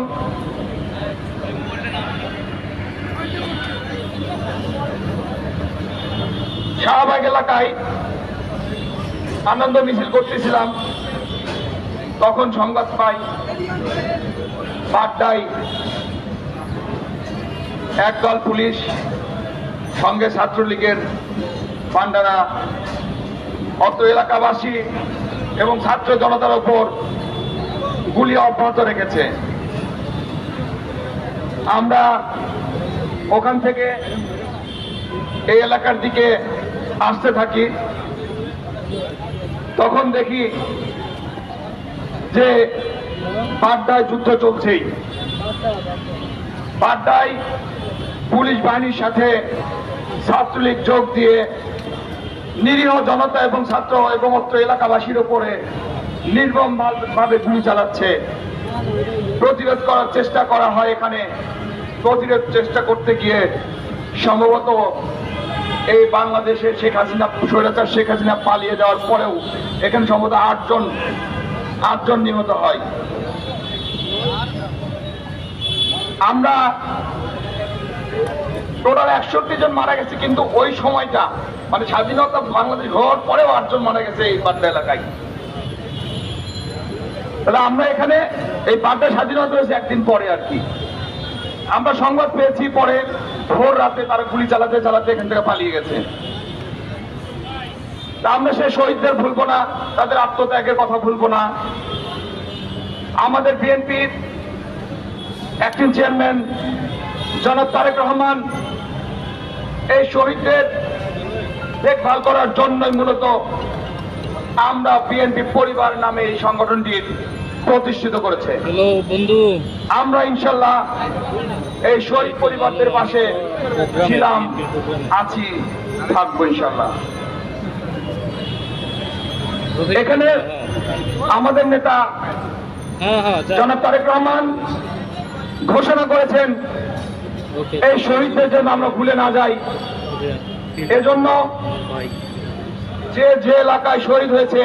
শাহবাগ এলাকায় আনন্দ মিছিল করতেছিলাম, তখন সংবাদ পাই বাড্ডায় একদল পুলিশ সঙ্গে ছাত্রলীগের পান্ডারা অত্র এলাকাবাসী এবং ছাত্র জনতার উপর গুলি অব্যাহত রেখেছে। আমরা ওখান থেকে এই এলাকার দিকে আসতে থাকি, তখন দেখি যে বাড্ডায় যুদ্ধ চলছেই। বাড্ডায় পুলিশ বাহিনীর সাথে ছাত্রলীগ যোগ দিয়ে নিরীহ জনতা এবং ছাত্র এবং অত্র এলাকাবাসীর উপরে নির্মম ভাবে গুলি চালাচ্ছে। প্রতিরোধ করার চেষ্টা করা হয়। এখানে প্রতিরোধ চেষ্টা করতে গিয়ে সম্ভবত এই বাংলাদেশে শেখ হাসিনা, স্বৈরাচার শেখ হাসিনা পালিয়ে যাওয়ার পরেও এখানে সম্ভবত 8 জন নিহত হয়। আমরা টোটাল 61 জন মারা গেছে, কিন্তু ওই সময়টা মানে স্বাধীনতা বাংলাদেশ হওয়ার পরেও 8 জন মারা গেছে এই বাড্ডা এলাকায়। তাহলে আমরা এখানে এই বাড্ডা স্বাধীনতা হয়েছে একদিন পরে আর কি। আমরা সংবাদ পেয়েছি পরে ভোর রাতে তারা গুলি চালাতে চালাতে এখান থেকে পালিয়ে গেছে। আমরা সেই শহীদদের ভুলবো না, তাদের আত্মত্যাগের কথা ভুলবো না। আমাদের বিএনপির অ্যাক্টিং চেয়ারম্যান জনাব তারেক রহমান এই শহীদদের দেখভাল করার জন্যই মূলত আমরা বিএনপি পরিবার নামে এই সংগঠনটির প্রতিষ্ঠিত করেছে। আমরা ইনশাল্লাহ এই শহীদ পরিবারদের পাশে ছিলাম, আছি, থাকবো ইনশাল্লাহ। এখানে আমাদের নেতা জনাব তারেক রহমান ঘোষণা করেছেন এই শহীদদের জন্য আমরা ভুলে না যাই। এজন্য যে যে এলাকায় শহীদ হয়েছে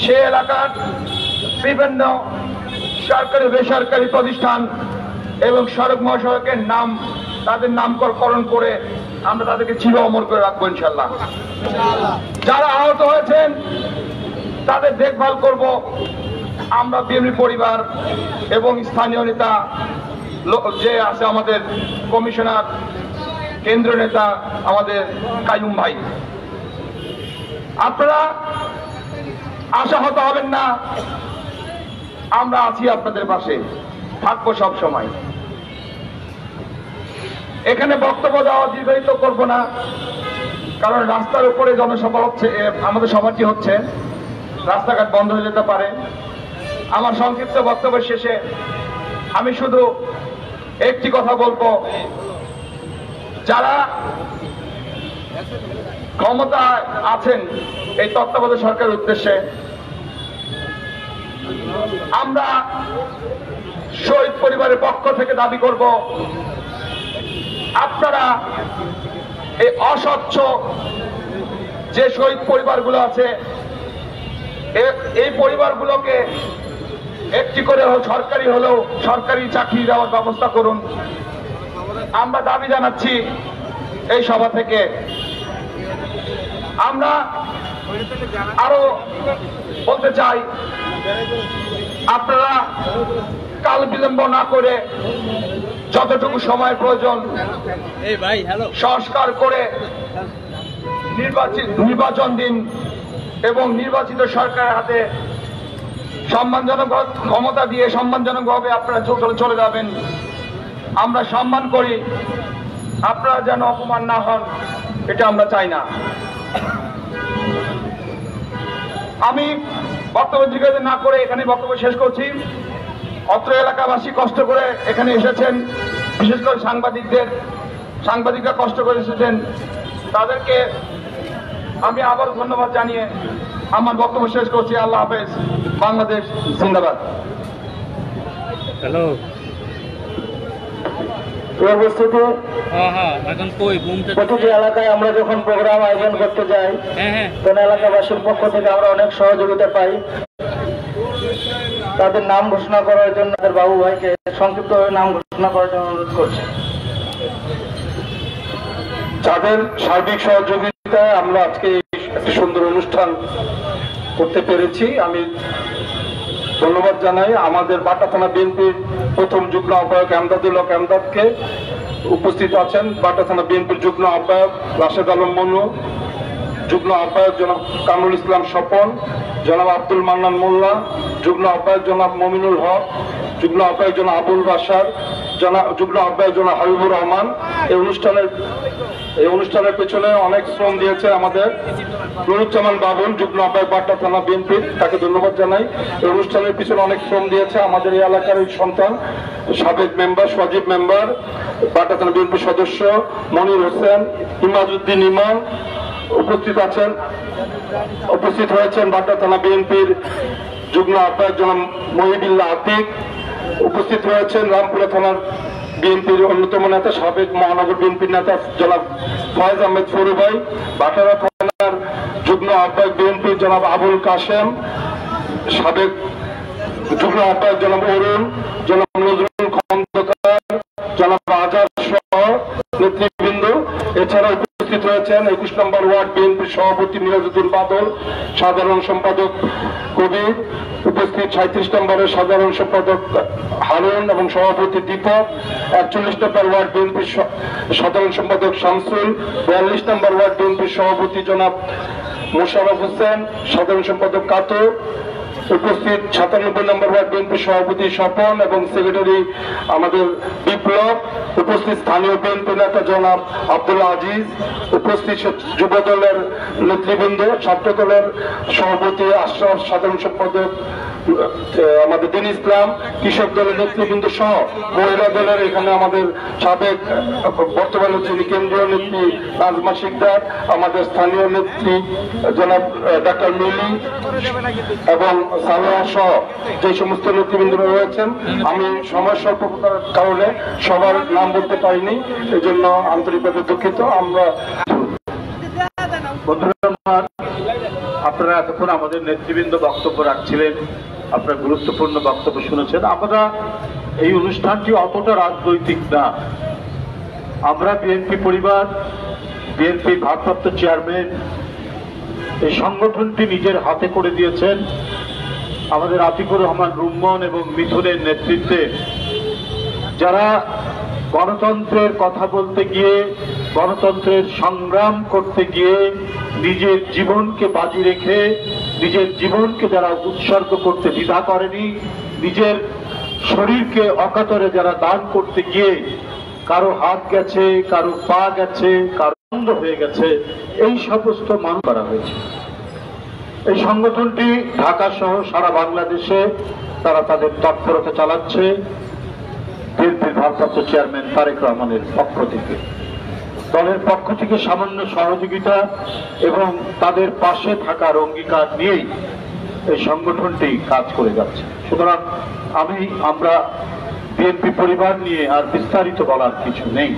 সে এলাকার বিভিন্ন সরকারি বেসরকারি প্রতিষ্ঠান এবং সড়ক মহাসড়কের নাম তাদের নামকরণ করে আমরা তাদেরকে চির অমর করে রাখবো ইনশাল্লাহ। যারা আহত হয়েছেন তাদের দেখভাল করব আমরা বিএনপি পরিবার এবং স্থানীয় নেতা যে আছে আমাদের কমিশনার, কেন্দ্রীয় নেতা আমাদের কাইয়ুম ভাই। আপনারা আশাহত হবেন না, আমরা আছি আপনাদের পাশে, থাকবো সব সময়। এখানে বক্তব্য দেওয়া দীর্ঘায়িত করব না, কারণ রাস্তার উপরে জনসভা হচ্ছে, আমাদের সভাটি হচ্ছে, রাস্তাঘাট বন্ধ হয়ে যেতে পারে। আমার সংক্ষিপ্ত বক্তব্যের শেষে আমি শুধু একটি কথা বলবো, যারা ক্ষমতায় আছেন এই তত্ত্বাবধায়ক সরকারের উদ্দেশ্যে, আমরা শহীদ পরিবারের পক্ষ থেকে দাবি করব আপনারা এই অস্বচ্ছ যে শহীদ পরিবারগুলো আছে এই পরিবারগুলোকে একটি করে সরকারি হলেও সরকারি চাকরি দেওয়ার ব্যবস্থা করুন। আমরা দাবি জানাচ্ছি এই সভা থেকে। আমরা আরো বলতে চাই, আপনারা কাল বিলম্ব না করে যতটুকু সময়ের প্রয়োজন সংস্কার করে নির্বাচন দিন এবং নির্বাচিত সরকারের হাতে সম্মানজনক ক্ষমতা দিয়ে সম্মানজনকভাবে আপনারা চলে যাবেন। আমরা সম্মান করি, আপনারা যেন অপমান না হন, এটা আমরা চাই না। আমি বক্তব্য দীর্ঘায়িত না করে এখানে বক্তব্য শেষ করছি। অত্র এলাকাবাসী কষ্ট করে এখানে এসেছেন, বিশেষ করে সাংবাদিকরা কষ্ট করে এসেছেন, তাদেরকে আমি আবার ধন্যবাদ জানিয়ে আমার বক্তব্য শেষ করছি। আল্লাহ হাফেজ। বাংলাদেশ জিন্দাবাদ। হ্যালো, প্রতিটি এলাকায় আমরা যখন প্রোগ্রাম আয়োজন করতে যাই তখন এলাকাবাসীর পক্ষ থেকে আমরা অনেক সহযোগিতা পাই। তাদের নাম ঘোষণা করার জন্য তাদের বাবু ভাইকে সংক্ষিপ্তভাবে নাম ঘোষণা করার জন্য অনুরোধ করছি। যাদের সার্বিক সহযোগিতায় আমরা আজকে একটি সুন্দর অনুষ্ঠান করতে পেরেছি, আমি ধন্যবাদ জানাই আমাদের বাটা থানা বিএনপির প্রথম যুগ্ম আহ্বায়ক এমদাদুল হক এমদাদকে। উপস্থিত আছেন বাটা থানা বিএনপির যুগ্ম আহ্বায়ক রাশেদ আলম মনু, যুগ্ম আহ্বায়ক জনাব কামরুল ইসলাম স্বপন, জনাব আব্দুল মান্নান মোল্লা, যুগ্ম আহ্বায়ক জনাব মমিনুল হক, যুগ্ম আহ্বায়ক জনাব আবুল বাসার, যুগ্ম আহ্বায়ক জনাব হাবিবুর রহমান। এই অনুষ্ঠানের পেছনে অনেক শ্রম দিয়েছে আমাদের নুরুজ্জামান বাবুল, যুগ্ম আহ্বায়ক বাড্ডা থানা বিএনপির, তাকে ধন্যবাদ জানাই। এই অনুষ্ঠানের পিছনে অনেক শ্রম দিয়েছে আমাদের এই এলাকার সন্তান, সাবেক মেম্বার, সজীব মেম্বার, বাড্ডা থানা বিএনপির সদস্য মনির হোসেন, ইমাজউদ্দিন ইমাম। উপস্থিত হয়েছেন বাড্ডা থানা বিএনপির যুগ্ম আহ্বায়ক জনাব মহিবুল্লাহ আতিক। উপস্থিত রয়েছেন রামপুরা থানার বিএনপির অন্যতম নেতা, সাবেক মহানগর বিএনপির নেতা জনাব ফয়েজ আহমেদ ফরু ভাই, বাটারা থানার যুগ্ম আহ্বায়ক বিএনপি জনাব আবুল কাশেম, সাবেক যুগ্ম আহ্বায়ক জনাব অরুণ, জনাব নজরুল খন্দকার, জনাব আজাদ সহ নেতৃবৃন্দ। এছাড়া উপস্থিত রয়েছেন 21 নম্বর ওয়ার্ড বিএনপির সভাপতি মিরাজুদ্দিন বাদল, সাধারণ সম্পাদক কবির, উপস্থিত 37 নম্বরের সাধারণ সম্পাদক হারুন এবং সভাপতি দীপক, 41 নম্বর ওয়ার্ড বিএনপির সাধারণ সম্পাদক শামসুল, 42 নম্বর ওয়ার্ড বিএনপির সভাপতি জনাব মোশাররফ হোসেন, সাধারণ সম্পাদক কাতো, উপস্থিত 97 নম্বর ওয়ার্ড বিএনপির সভাপতি স্বপন এবং সেক্রেটারি আমাদের বিপ্লব, উপস্থিত স্থানীয় বিএনপি নেতা জনাব আব্দুল আজিজ, উপস্থিত যুব দলের নেতৃবৃন্দ, ছাত্র দলের সভাপতি আশরাফ, সাধারণ সম্পাদক আমাদের দিন ইসলাম, কৃষক দলের নেতৃবৃন্দ সহ মহিলা দলের এখানে আমাদের সাবেক বর্তমানে যিনি কেন্দ্রীয় নেত্রী নাজমা শিকদার, আমাদের স্থানীয় নেত্রী জনাব ডাক্তার মিলি এবং সালোয়া সহ যে সমস্ত নেতৃবৃন্দ রয়েছেন। আমি সময় স্বল্পতার কারণে সবার নাম বলতে পারিনি, এজন্য আন্তরিকভাবে দুঃখিত। আমরা আপনারা এতক্ষণ আমাদের নেতৃবৃন্দ বক্তব্য রাখছিলেন, আপনারা গুরুত্বপূর্ণ বক্তব্য শুনেছেন। আমরা এই অনুষ্ঠানটি অতটা রাজনৈতিক না। আমরা বিএনপি পরিবার, বিএনপির ভারপ্রাপ্ত চেয়ারম্যান এই সংগঠনটি নিজের হাতে করে দিয়েছেন আমাদের আতিকুর রহমান রুম্মন এবং মিথুনের নেতৃত্বে, যারা গণতন্ত্রের কথা বলতে গিয়ে, গণতন্ত্রের সংগ্রাম করতে গিয়ে নিজের জীবনকে বাজি রেখে, নিজের জীবনকে যারা উৎসর্গ করতে দ্বিধা করেনি, নিজের শরীরকে অকাতরে যারা দান করতে গিয়ে কারো হাত গেছে, কারো পা গেছে, কারো বন্ধ হয়ে গেছে, এই সমস্ত মানুষ করা হয়েছে। এই সংগঠনটি ঢাকা সহ সারা বাংলাদেশে তারা তাদের তৎপরতা চালাচ্ছে বিএনপির ভারপ্রাপ্ত চেয়ারম্যান তারেক রহমানের পক্ষ থেকে, দলের পক্ষ থেকে সামান্য সহযোগিতা এবং তাদের পাশে থাকার অঙ্গীকার নিয়েই এই সংগঠনটি কাজ করে যাচ্ছে। সুতরাং আমরা বিএনপি পরিবার নিয়ে আর বিস্তারিত বলার কিছু নেই।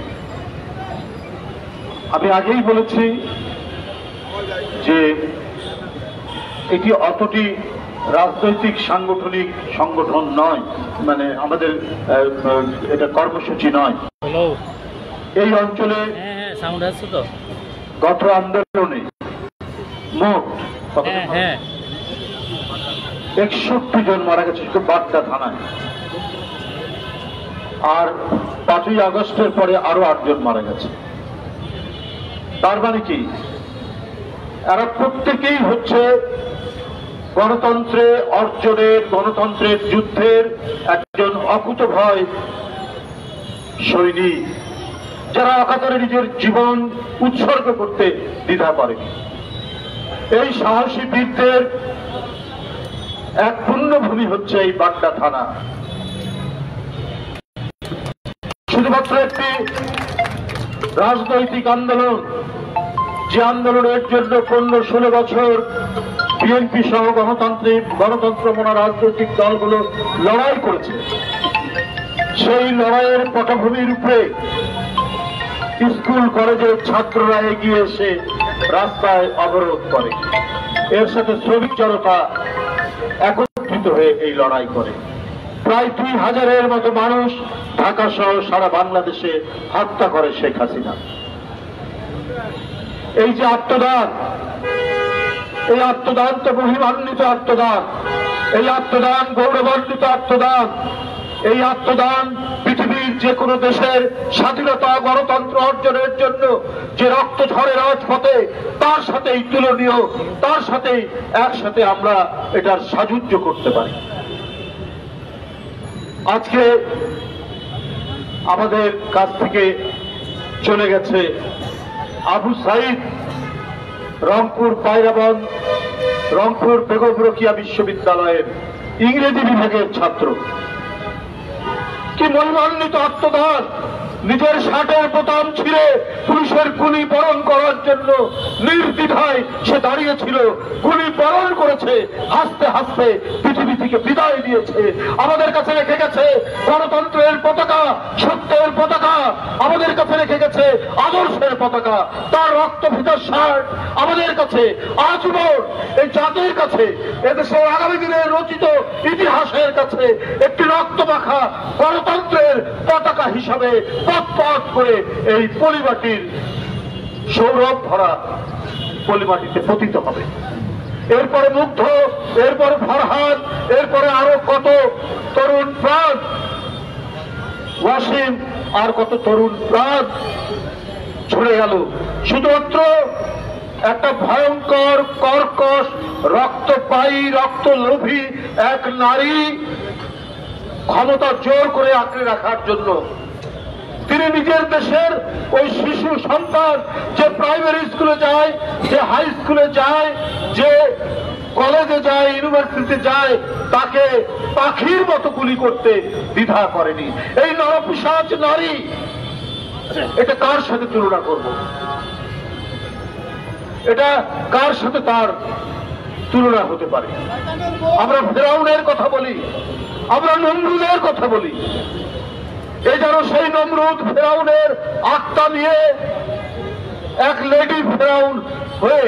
আমি আগেই বলেছি যে এটি অতটি রাজনৈতিক সাংগঠনিক সংগঠন নয়, মানে আমাদের এটা কর্মসূচি নয়। এই অঞ্চলে গত আন্দোলনে মোট 61 জন মারা গেছে শুধু বাড্ডা থানায়, আর 5ই আগস্টের পরে আরো 8 জন মারা গেছে। তার মানে কি, এরা প্রত্যেকেই হচ্ছে গণতন্ত্রে অর্জনের, গণতন্ত্রের যুদ্ধের একজন অকুতভয় সৈনিক, যারা অকাতরে নিজের জীবন উৎসর্গ করতে দ্বিধা করেনি। এই সাহসী বীরদের এক পুণ্যভূমি হচ্ছে এই বাড্ডা থানা। শুধুমাত্র একটি রাজনৈতিক আন্দোলন, যে আন্দোলনের জন্য 15-16 বছর বিএনপি সহ গণতন্ত্রমনা রাজনৈতিক দলগুলো লড়াই করেছে, সেই লড়াইয়ের পটভূমির উপরে স্কুল কলেজের ছাত্ররা এগিয়ে এসে রাস্তায় অবরোধ করে, এর সাথে শ্রমিক জনতা একত্রিত হয়ে এই লড়াই করে। প্রায় 2000-এর মতো মানুষ ঢাকা সহ সারা বাংলাদেশে হত্যা করে শেখ হাসিনা। এই যে আত্মদান, এই আত্মদান তো মহিমান্বিত আত্মদান, এই আত্মদান গৌরবান্বিত আত্মদান, এই আত্মদান পৃথিবীর যে কোনো দেশের স্বাধীনতা গণতন্ত্র অর্জনের জন্য যে রক্ত ঝরে রাজপথে, তার সাথেই তুলনীয়, তার সাথেই একসাথে আমরা এটার সাযুজ্য করতে পারি। আজকে আমাদের কাছ থেকে চলে গেছে আবু সাইদ, রংপুর পায়রাবন, রংপুর বেগম রোকেয়া বিশ্ববিদ্যালয়ের ইংরেজি বিভাগের ছাত্র। কি মহিমান্বিত আত্মদান! নিজের শার্টের বোতাম ছিঁড়ে পুলিশের গুলি বরণ করার জন্য নির্দ্বিধায় সে দাঁড়িয়েছিল, গুলি বরণ করেছে, হাসতে হাসতে পৃথিবী থেকে বিদায় দিয়েছে। আমাদের কাছে রেখে গেছে গণতন্ত্রের পতাকা, সত্যের পতাকা, আমাদের কাছে রেখে গেছে আদর্শের পতাকা। তার রক্তভিত শার্ট আমাদের কাছে আজীবন এই জাতির কাছে, এদেশের আগামী দিনের রচিত ইতিহাসের কাছে একটি রক্তমাখা গণতন্ত্রের পতাকা হিসাবে পথ করে এই পলিমাটির সৌরভ ভরা পলিমাটিতে পতিত হবে। এরপরে মুগ্ধ, এরপরে ফরহাদ, এরপরে আরো কত তরুণ প্রাণ, ওয়াসিম, আর কত তরুণ প্রাণ ঝরে গেল শুধুমাত্র একটা ভয়ঙ্কর কর্কশ রক্তপায়ী রক্তলোভী এক নারী ক্ষমতা জোর করে আঁকড়ে রাখার জন্য। তিনি নিজের দেশের ওই শিশু সন্তান যে প্রাইমারি স্কুলে যায়, যে হাই স্কুলে যায়, যে কলেজে যায়, ইউনিভার্সিটিতে যায়, তাকে পাখির মতো গুলি করতে দ্বিধা করেনি। এই নরপিশাচ নারী, এটা কার সাথে তুলনা করব? এটা কার সাথে তার তুলনা হতে পারে? আমরা ফেরাউনের কথা বলি, আমরা নমরুদের কথা বলি। এই যেন সেই নমরুদ ফেরাউনের আত্মা নিয়ে এক লেডি ফেরাউন হয়ে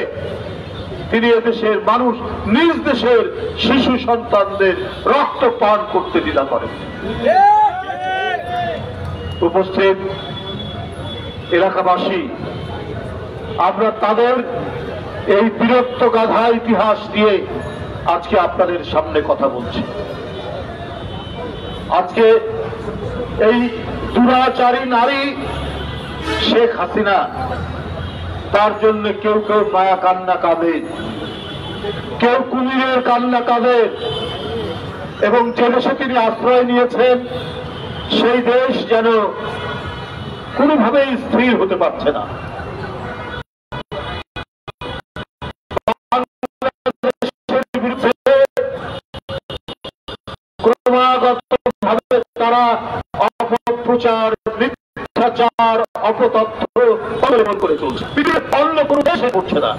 তিনি এদেশের মানুষ, নিজ দেশের শিশু সন্তানদের রক্ত পান করতে দ্বিধা করেন। উপস্থিত এলাকাবাসী, আমরা তাদের এই বীরত্ব গাথা ইতিহাস দিয়ে আজকে আপনাদের সামনে কথা বলছি। আজকে এই দুরাচারী নারী শেখ হাসিনা, তার জন্য কেউ কেউ মায়া কান্না কাঁদে, কেউ কুমিরের কান্না কাঁদে, এবং যে দেশে তিনি আশ্রয় নিয়েছেন সেই দেশ যেন কোনোভাবেই স্থির হতে পারছে না। ক্রমাগতভাবে তারা অপপ্রচার, মিথ্যাচার, অপতথ্য অবলম্বন করে চলছে। পৃথিবীর অন্য কোনো দেশে করছে না।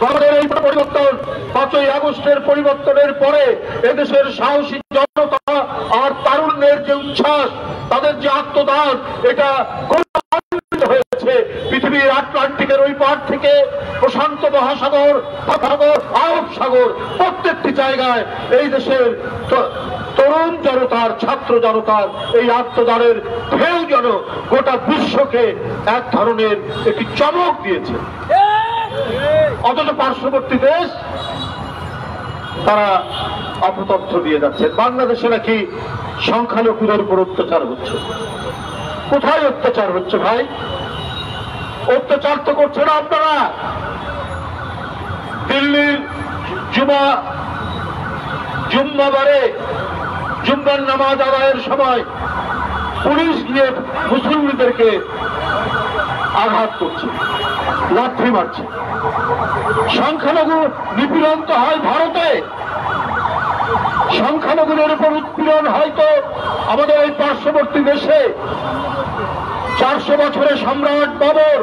আমাদের এই পরিবর্তন, 5ই আগস্টের পরিবর্তনের পরে এদেশের সাহসী জনতা আর তারুণ্যের যে উচ্ছ্বাস, তাদের যে আত্মদান, এটা হয়েছে পৃথিবীর আটলান্টিকের ওই পার থেকে প্রশান্ত মহাসাগর, সাগর, আরব সাগর, প্রত্যেকটি জায়গায় এই দেশের তরুণ জনতার, ছাত্র জনতার এই আত্মদানের ঢেউ যেন গোটা বিশ্বকে এক ধরনের একটি চমক দিয়েছে। অথচ পার্শ্ববর্তী দেশ তারা অপতথ্য দিয়ে যাচ্ছে। বাংলাদেশে নাকি সংখ্যালঘুদের উপর অত্যাচার হচ্ছে। কোথায় অত্যাচার হচ্ছে ভাই? অত্যাচার তো করছে না আপনারা। দিল্লির জুম্মাবারে জুম্মার নামাজ আদায়ের সময় পুলিশ গিয়ে মুসলিমদেরকে আঘাত করছে, লাঠি মারছে। সংখ্যালঘু নিপীড়ন তো হয় ভারতে, সংখ্যালঘুদের উপর উৎপীড়ন হয়তো আমাদের এই পার্শ্ববর্তী দেশে। 400 বছরে সম্রাট বাবর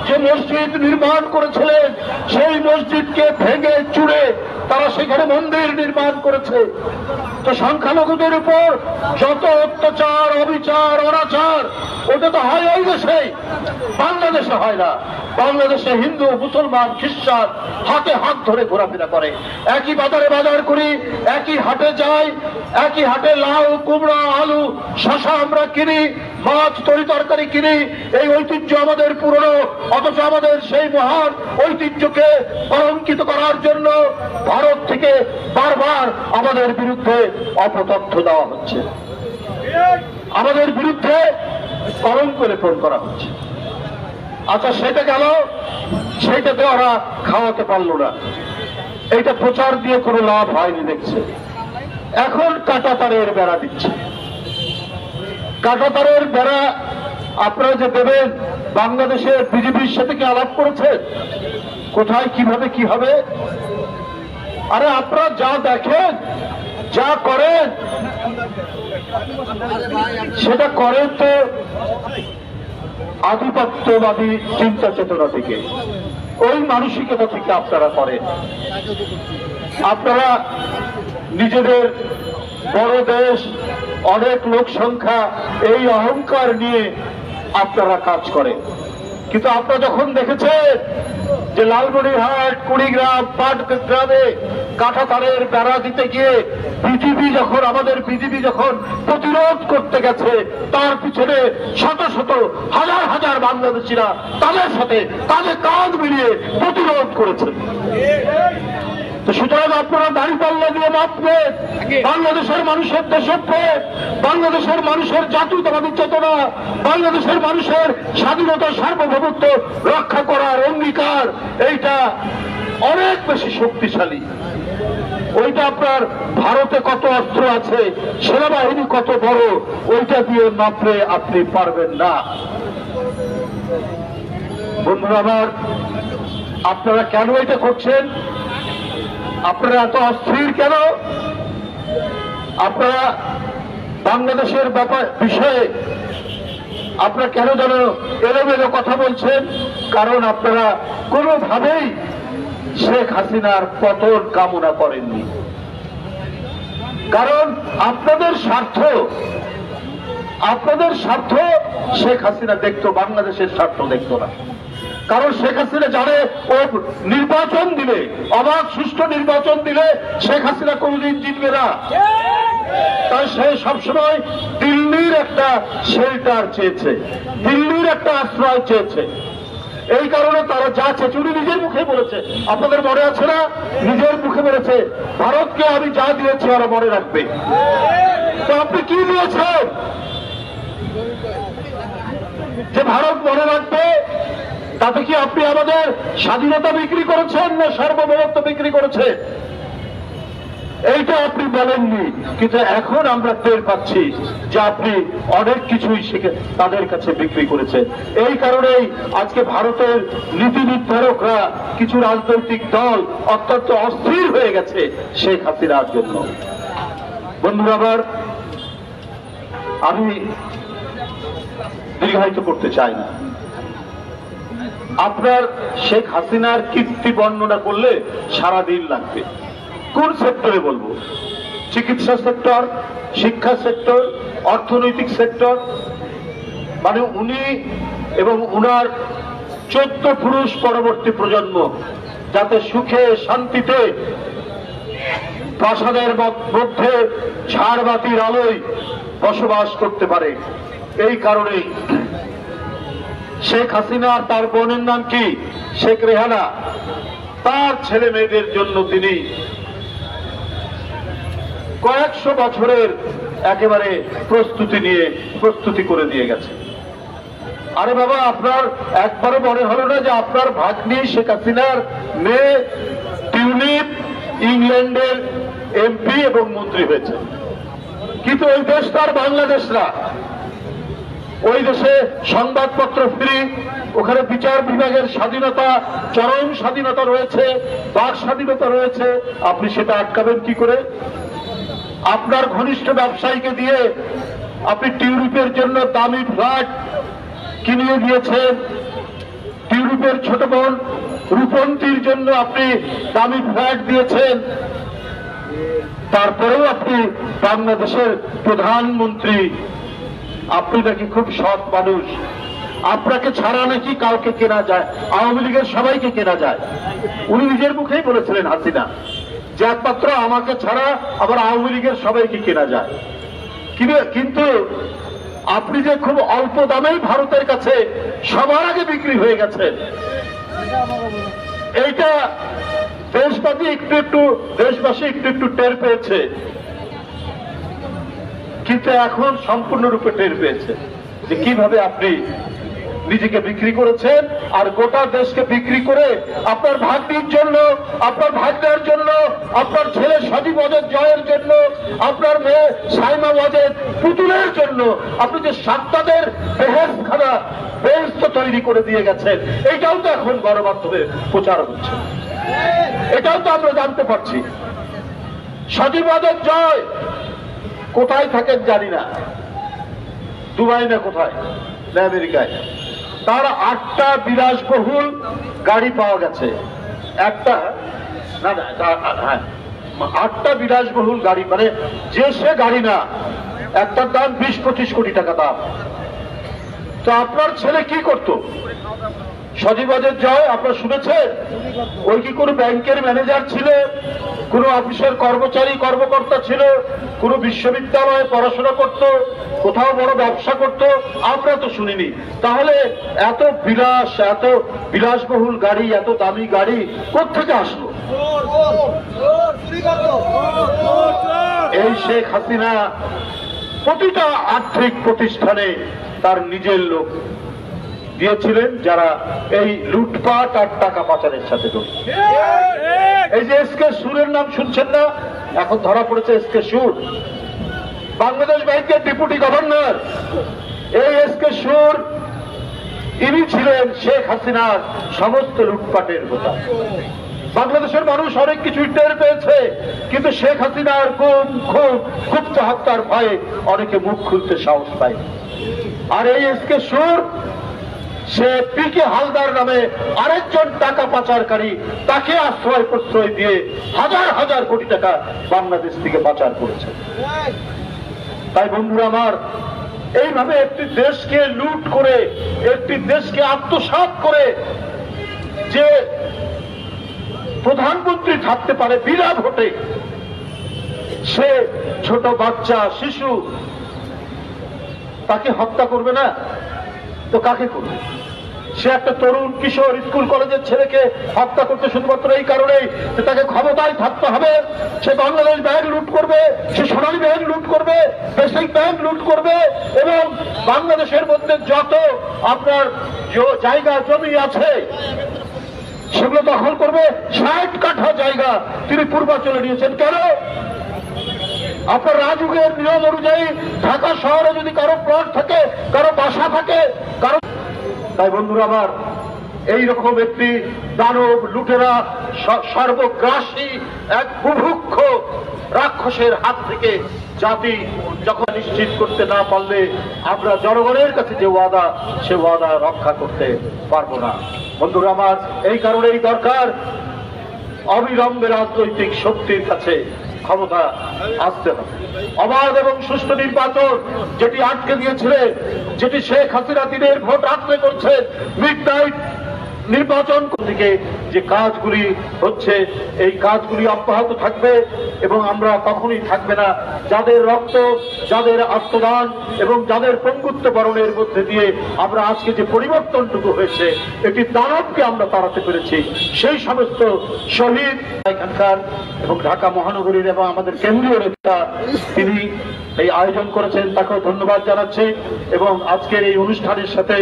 যে মসজিদ নির্মাণ করেছিলেন, সেই মসজিদকে ভেঙে চুড়ে তারা সেখানে মন্দির নির্মাণ করেছে। তো সংখ্যালঘুদের উপর যত অত্যাচার, অবিচার, অনাচার, ওটা তো হয় ওই দেশে, বাংলাদেশে হয় না। বাংলাদেশে হিন্দু, মুসলমান, খ্রিস্টান হাতে হাত ধরে ঘোরাফেরা করে, একই বাজারে বাজার করি, একই হাটে যাই, একই হাটে লাউ, কুমড়া, আলু, শশা আমরা কিনি, মাছ, তরি তরকারি কিনি। এই ঐতিহ্য আমাদের পুরনো, অথচ আমাদের সেই মহান ঐতিহ্যকে কলঙ্কিত করার জন্য ভারত থেকে বারবার আমাদের বিরুদ্ধে অপতথ্য দেওয়া হচ্ছে, আমাদের বিরুদ্ধে কলঙ্ক লেপন করা হচ্ছে। আচ্ছা, সেটা গেল, সেইটাতে ওরা খাওয়াতে পারল না, এইটা প্রচার দিয়ে কোনো লাভ হয়নি দেখছে। এখন কাঁটাতারের বেড়া দিচ্ছে। কাঁটাতারের বেড়া আপনারা যে দেবেন, বাংলাদেশের বিজেপির সাথে কি আলাপ করেছেন? কোথায় কিভাবে কি হবে? আরে আপনারা যা দেখেন, যা করেন, সেটা করেন তো আধিপত্যবাদী চিন্তা চেতনা থেকে, ওই মানসিকতা থেকে আপনারা করেন। আপনারা নিজেদের বড় দেশ, অনেক লোক সংখ্যা, এই অহংকার নিয়ে আপনারা কাজ করেন। কিন্তু আপনারা যখন দেখেছেন যে লালমনিরহাট, কুড়িগ্রাম, পাটগ্রামে কাঁটাতারের বেড়া দিতে গিয়ে আমাদের বিজেপি যখন প্রতিরোধ করতে গেছে, তার পিছনে শত শত হাজার হাজার বাংলাদেশিরা তাদের সাথে কাঁধে কাঁধ মিলিয়ে প্রতিরোধ করেছে। সুতরাং আপনারা দাঁড়িপাল্লা দিয়ে মাপবেন বাংলাদেশের মানুষের দেশপ্রেম, বাংলাদেশের মানুষের জাতীয়তাবাদী চেতনা, বাংলাদেশের মানুষের স্বাধীনতা, সার্বভৌমত্ব রক্ষা করার অঙ্গীকার, এইটা অনেক বেশি শক্তিশালী। ওইটা আপনার ভারতে কত অস্ত্র আছে, সেনাবাহিনী কত বড়, ওইটা দিয়ে মাপলে আপনি পারবেন না। বন্ধুরা আমার, আপনারা কেন এটা করছেন? আপনারা এত অস্থির কেন? আপনারা বাংলাদেশের বিষয়ে আপনারা কেন যেন এলোমেলো কথা বলছেন? কারণ আপনারা কোনোভাবেই শেখ হাসিনার পতন কামনা করেননি। কারণ আপনাদের স্বার্থ শেখ হাসিনা দেখতো, বাংলাদেশের স্বার্থ দেখতো না। কারণ শেখ হাসিনা জানে ও নির্বাচন দিলে, অবাধ সুষ্ঠু নির্বাচন দিলে শেখ হাসিনা কোনদিন জিতবে না। তাই সে সবসময় দিল্লির একটা শেল্টার চেয়েছে, দিল্লির একটা আশ্রয় চেয়েছে। এই কারণে তারা যা চেয়েছে, উনি নিজের মুখে বলেছে, আপনাদের মনে আছে না? নিজের মুখে বলেছে, ভারতকে আমি যা দিয়েছি ওরা মনে রাখবে। তো আপনি কি দিয়েছেন যে ভারত মনে রাখবে? তাতে কি আপনি আমাদের স্বাধীনতা বিক্রি করেছেন না সার্বভৌমত্ব বিক্রি করেছেন? এইটা আপনি বলেননি, কিন্তু এখন আমরা টের পাচ্ছি যে আপনি অনেক কিছুই তাদের কাছে বিক্রি করেছেন। এই কারণেই আজকে ভারতের নীতি নির্ধারকরা, কিছু রাজনৈতিক দল অত্যন্ত অস্থির হয়ে গেছে শেখ হাসিনার জন্য। বন্ধুরা আমার, আমি দীর্ঘায়িত করতে চাই না। আপনার শেখ হাসিনার কীর্তি বর্ণনা করলে সারাদিন লাগবে। কোন সেক্টরে বলবো? চিকিৎসা সেক্টর, শিক্ষা সেক্টর, অর্থনৈতিক সেক্টর, মানে উনি এবং উনার 14 পুরুষ পরবর্তী প্রজন্ম যাতে সুখে শান্তিতে প্রাসাদের মধ্যে ঝাড়বাতির আলোয় বসবাস করতে পারে। এই কারণে শেখ হাসিনা, তার বোনের নাম কি, শেখ রেহানা, তার ছেলে মেয়েদের জন্য তিনি কয়েকশো বছরের একেবারে প্রস্তুতি করে দিয়ে গেছে। আরে বাবা, আপনার একবারও মনে হলো না যে আপনার ভাগ্নি শেখ হাসিনার মেয়ে টিউলিপ ইংল্যান্ডের এমপি এবং মন্ত্রী হয়েছে? কিন্তু ওই দেশটা আর বাংলাদেশ না। ওই দেশে সংবাদপত্র ফ্রি, ওখানে বিচার বিভাগের স্বাধীনতা, চরম স্বাধীনতা রয়েছে, বাক স্বাধীনতা রয়েছে। আপনি সেটা আটকাবেন কি করে? আপনার ঘনিষ্ঠ ব্যবসায়ীকে দিয়ে আপনি টিউলিপের জন্য দামি ফ্ল্যাট কিনিয়ে দিয়েছেন, টিউলিপের ছোট বোন রূপন্তীর জন্য আপনি দামি ফ্ল্যাট দিয়েছেন। তারপরেও আপনি বাংলাদেশের প্রধানমন্ত্রী, আপনি নাকি খুব সৎ মানুষ, আপনাকে ছাড়া নাকি কাউকে কেনা যায়, আওয়ামী লীগের সবাইকে কেনা যায়। উনি নিজের মুখেই বলেছিলেন হাসিনা যে একমাত্র আমাকে ছাড়া আবার আওয়ামী লীগের সবাইকে কেনা যায়। কিন্তু আপনি যে খুব অল্প দামেই ভারতের কাছে সবার আগে বিক্রি হয়ে গেছেন, এইটা দেশবাসী একটু একটু টের পেয়েছে। কিন্তু এখন সম্পূর্ণরূপে টের পেয়েছে যে কিভাবে আপনি নিজেকে বিক্রি করেছেন, আর গোটা দেশকে বিক্রি করে আপনার ভাগ্নির জন্য, আপনার ভাগ্নের জন্য, আপনার ছেলে সজীব ওয়াজেদ জয়ের জন্য, আপনার মেয়ে সাইমা ওয়াজেদ পুতুলের জন্য আপনি যে সাত্তাদের বেহেশতখানা বেহেশত তৈরি করে দিয়ে গেছেন, এটাও তো এখন গণমাধ্যমে প্রচার হচ্ছে, এটাও তো আমরা জানতে পারছি। সজীব ওয়াজেদ জয় কোথায় থাকেন জানি না, দুবাই না কোথায় না আমেরিকায়, তার 8টা বিলাসবহুল গাড়ি পাওয়া গেছে। একটা না না, হ্যাঁ, 8টা বিলাসবহুল গাড়ি, মানে যে সে গাড়ি না, একটার দাম 20-25 কোটি টাকা দাম। তো আপনার ছেলে কি করত? সজীব ওয়াজেদ জয়, আপনারা শুনেছেন? ওই কি কোনো ব্যাংকের ম্যানেজার ছিল, কোন অফিসের কর্মচারী কর্মকর্তা ছিল, কোন বিশ্ববিদ্যালয়ে পড়াশোনা করত, কোথাও বড় ব্যবসা করত? আমরা তো শুনিনি। তাহলে এত বিলাসবহুল গাড়ি, এত দামি গাড়ি কোত্থেকে আসলো? এই শেখ হাসিনা প্রতিটা আর্থিক প্রতিষ্ঠানে তার নিজের লোক, দিয়েছিলেন যারা এই লুটপাট আর টাকা পাচারের সাথে জড়িত। এই যে এসকে সুরের নাম শুনছেন না, এখন ধরা পড়েছে এসকে সুর, বাংলাদেশ ব্যাংকের ডেপুটি গভর্নর। এই এসকে সুর ইনি ছিলেন শেখ হাসিনার সমস্ত লুটপাটের হোতা। বাংলাদেশের মানুষ অনেক কিছু টের পেয়েছে, কিন্তু শেখ হাসিনার গুম খুন গুপ্ত হত্যার ভয়ে অনেকে মুখ খুলতে সাহস পায়। আর এই এসকে সুর সে পিকে হালদার নামে আরেকজন টাকা পাচারকারী, তাকে আশ্রয় প্রশ্রয় দিয়ে হাজার হাজার কোটি টাকা বাংলাদেশ থেকে পাচার করেছে। তাই বন্ধুরা আমার, এইভাবে একটি দেশকে লুট করে, একটি দেশকে আত্মসাৎ করে যে প্রধানমন্ত্রী থাকতে পারে বিনা ভোটে, সে ছোট বাচ্চা শিশু, তাকে হত্যা করবে না তো কাকে করবে? সে একটা তরুণ কিশোর স্কুল কলেজের ছেলেকে হত্যা করতে শুধুমাত্র এই কারণেই যে তাকে ক্ষমতায় থাকতে হবে। সে বাংলাদেশ ব্যাংক লুট করবে, সে সোনালী ব্যাংক লুট করবে, বেসিক ব্যাংক লুট করবে, এবং বাংলাদেশের মধ্যে যত আপনার জায়গা জমি আছে সেগুলো দখল করবে। 60 কাঠা জায়গা তিনি পূর্বাঞ্চলে নিয়েছেন। কেন? আপনার রাজুকের নিয়ম অনুযায়ী ঢাকা শহরে যদি কারো প্লট থাকে, কারো বাসা থাকে, কারো, তাই বন্ধুরা আমার, এইরকম একটি দানব লুটেরা সর্বগ্রাসী এক বুভুক্ষ রাক্ষসের হাত থেকে জাতি যখন নিশ্চিত করতে না পারলে আমরা জনগণের কাছে যে ওয়াদা, সে ওয়াদা রক্ষা করতে পারবো না। বন্ধুরা আমার, এই কারণেই দরকার অবিলম্বে রাজনৈতিক শক্তির কাছে ক্ষমতা আসতে হবে। অবাধ এবং সুষ্ঠু নির্বাচন যেটি আটকে দিয়েছিলেন, যেটি শেখ হাসিনা দিনের ভোট আটকে করছেন, মিডনাইট নির্বাচন দিকে যে কাজগুলি হচ্ছে, এই কাজগুলি অব্যাহত থাকবে এবং আমরা কখনোই থাকবে না। যাদের রক্ত, যাদের আত্মদান এবং যাদের পঙ্গুত্ব বরণের মধ্যে দিয়ে আমরা আজকে যে পরিবর্তনটুকু হয়েছে, এটি দানবকে আমরা তাড়াতে পেরেছি। সেই সমস্ত শহীদ এখানকার এবং ঢাকা মহানগরীর এবং আমাদের কেন্দ্রীয় নেতা তিনি এই আয়োজন করেছেন, তাকেও ধন্যবাদ জানাচ্ছি। এবং আজকের এই অনুষ্ঠানের সাথে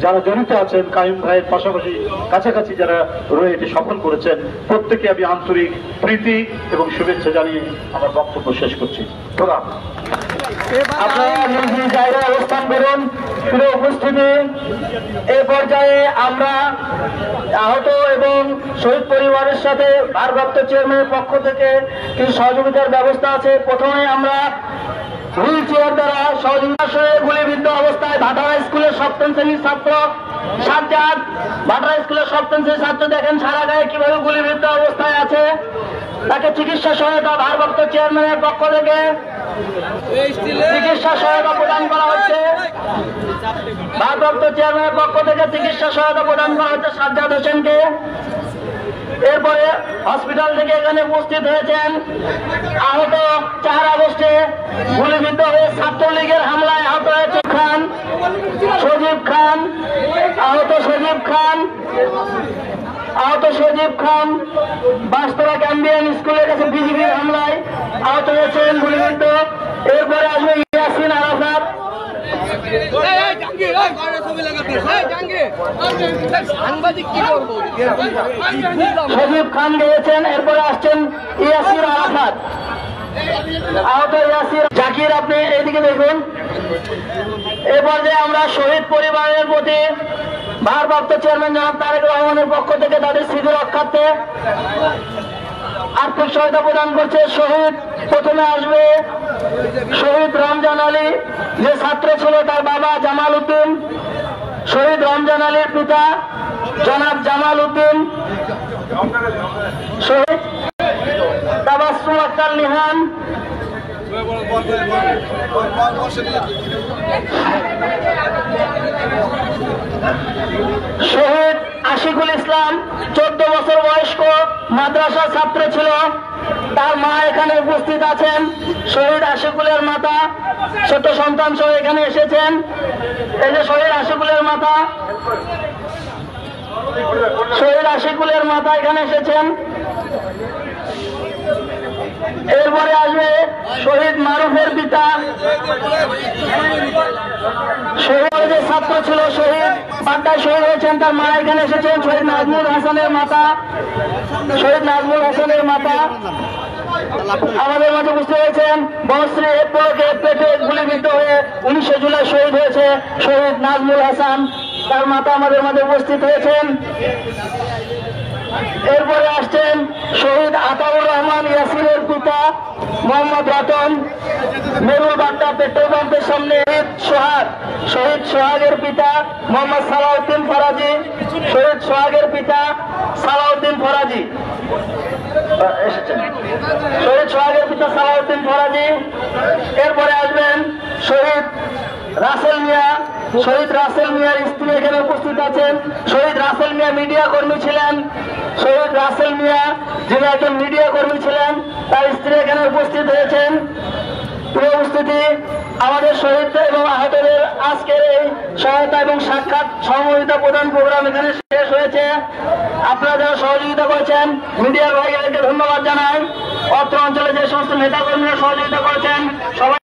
যারা জড়িত আছেন, কাইম ভাইয়ের পাশাপাশি কাছাকাছি যারা রয়ে এটি সফল করেছেন, প্রত্যেকে আমি আন্তরিক প্রীতি এবং শুভেচ্ছা জানিয়ে আমার বক্তব্য শেষ করছি। প্রণাম। আপনারা নিজ নিজ জায়গায় অবস্থান করুন। প্রিয় উপস্থিতি, এ পর্যায়ে আমরা আহত এবং শহীদ পরিবারের সাথে ভারপ্রাপ্ত চেয়ারম্যানের পক্ষ থেকে কিছু সহযোগিতার ব্যবস্থা আছে। প্রথমে আমরা হুইল চেয়ার দ্বারা সহযোগিতা গুলিবিদ্ধ অবস্থায় ভাটারা স্কুলের সপ্তম শ্রেণীর ছাত্র সাজ্জাদ, ভাটারা স্কুলের সপ্তম শ্রেণীর ছাত্র, দেখেন সারা গায়ে কিভাবে গুলিবিদ্ধ অবস্থায় আছে। তাকে চিকিৎসা সহায়তা ভারপ্রাপ্ত চেয়ারম্যানের পক্ষ থেকে চিকিৎসা সহায়তা প্রদান করা হচ্ছে। ভারপ্রাপ্ত চেয়ারম্যানের পক্ষ থেকে চিকিৎসা সহায়তা প্রদান করা হচ্ছে সাজ্জাদ হোসেনকে। এরপরে হসপিটাল থেকে এখানে উপস্থিত হয়েছেন আহত 4 আগস্টে গুলিবিদ্ধ হয়ে ছাত্রলীগের হামলায় আহত হয়েছে সজীব খান, আহত সজীব খান বাস্তরা ক্যাম্বিয়ান স্কুলের কাছে বিজিবির হামলায় আহত হয়েছেন, গুলিবিদ্ধ। এরপরে আসবে ইয়াসিন আরাফাত, সজীব খান গিয়েছেন। এরপরে আসছেন ইয়াসির আরাফাত, আহত ইয়াসির। জাকির, আপনি এইদিকে দেখুন। এ পর্যায়ে আমরা শহীদ পরিবারের প্রতি ভারপ্রাপ্ত চেয়ারম্যান জনাব তারেক রহমানের পক্ষ থেকে তাদের স্মৃতি রক্ষার্থে আর্থিক সহায়তা প্রদান করছে। শহীদ প্রথমে আসবে শহীদ রমজান আলী, যে ছাত্র ছিল তার বাবা জামাল উদ্দিন, শহীদ রমজান আলীর পিতা জনাব জামাল উদ্দিন, শহীদ তাবাসসুম আক্তার লিহান, শহীদ আশিকুল ইসলাম, 14 বছর বয়স্ক মাদ্রাসা ছাত্র ছিল, তার মা এখানে উপস্থিত আছেন। শহীদ আশিকুলের মাতা ছোট সন্তান সহ এখানে এসেছেন। এই যে শহীদ আশিকুলের মাতা, শহীদ আশিকুলের মাতা এখানে এসেছেন। এরপরে আসবে শহীদ মারুফের পিতা, শহীদ যে ছাত্র ছিল শহীদ বাড্ডায় শহীদ হয়েছেন, তার মা এখানে এসেছেন, শহীদ নাজমুল হাসানের মাতা, শহীদ নাজমুল হাসানের মাতা আমাদের মাঝে উপস্থিত হয়েছেন। বনশ্রী পলকে পেটে গুলিবিদ্ধ হয়ে 19 জুলাই শহীদ হয়েছে শহীদ নাজমুল হাসান, তার মাতা আমাদের মাঝে উপস্থিত হয়েছেন। এরপরে আসছেন শহীদ আতাউর রহমান ইয়াসিনের পিতা মোহাম্মদ রতন, মেরুল বাড্ডা পেট্রোল পাম্পের সামনে শহীদ সোহাগের পিতা মোহাম্মদ সালাউদ্দিন ফরাজি, শহীদ সোহাগের পিতা সালাউদ্দিন ফরাজি এসেছেন, শহীদ সোহাগের পিতা সালাউদ্দিন ফরাজি। এরপরে আসবেন শহীদ রাসেল মিয়া, শহীদ রাসেল মিয়ার স্ত্রী এখানে উপস্থিত আছেন। শহীদ রাসেল মিয়া মিডিয়া কর্মী ছিলেন, শহীদ রাসেল মিয়া যিনি একজন মিডিয়া কর্মী ছিলেন, তার স্ত্রী এখানে উপস্থিত হয়েছেন। প্রিয় উপস্থিতি, আমাদের শহীদ এবং আহতদের আজকের এই সহায়তা এবং সাক্ষাৎ সহযোগিতা প্রদান প্রোগ্রাম এখানে শেষ হয়েছে। আপনারা যারা সহযোগিতা করেছেন মিডিয়ার ভাইদেরকে ধন্যবাদ জানাই। অত্র অঞ্চলে যে সমস্ত নেতাকর্মীরা সহযোগিতা করেছেন সবাই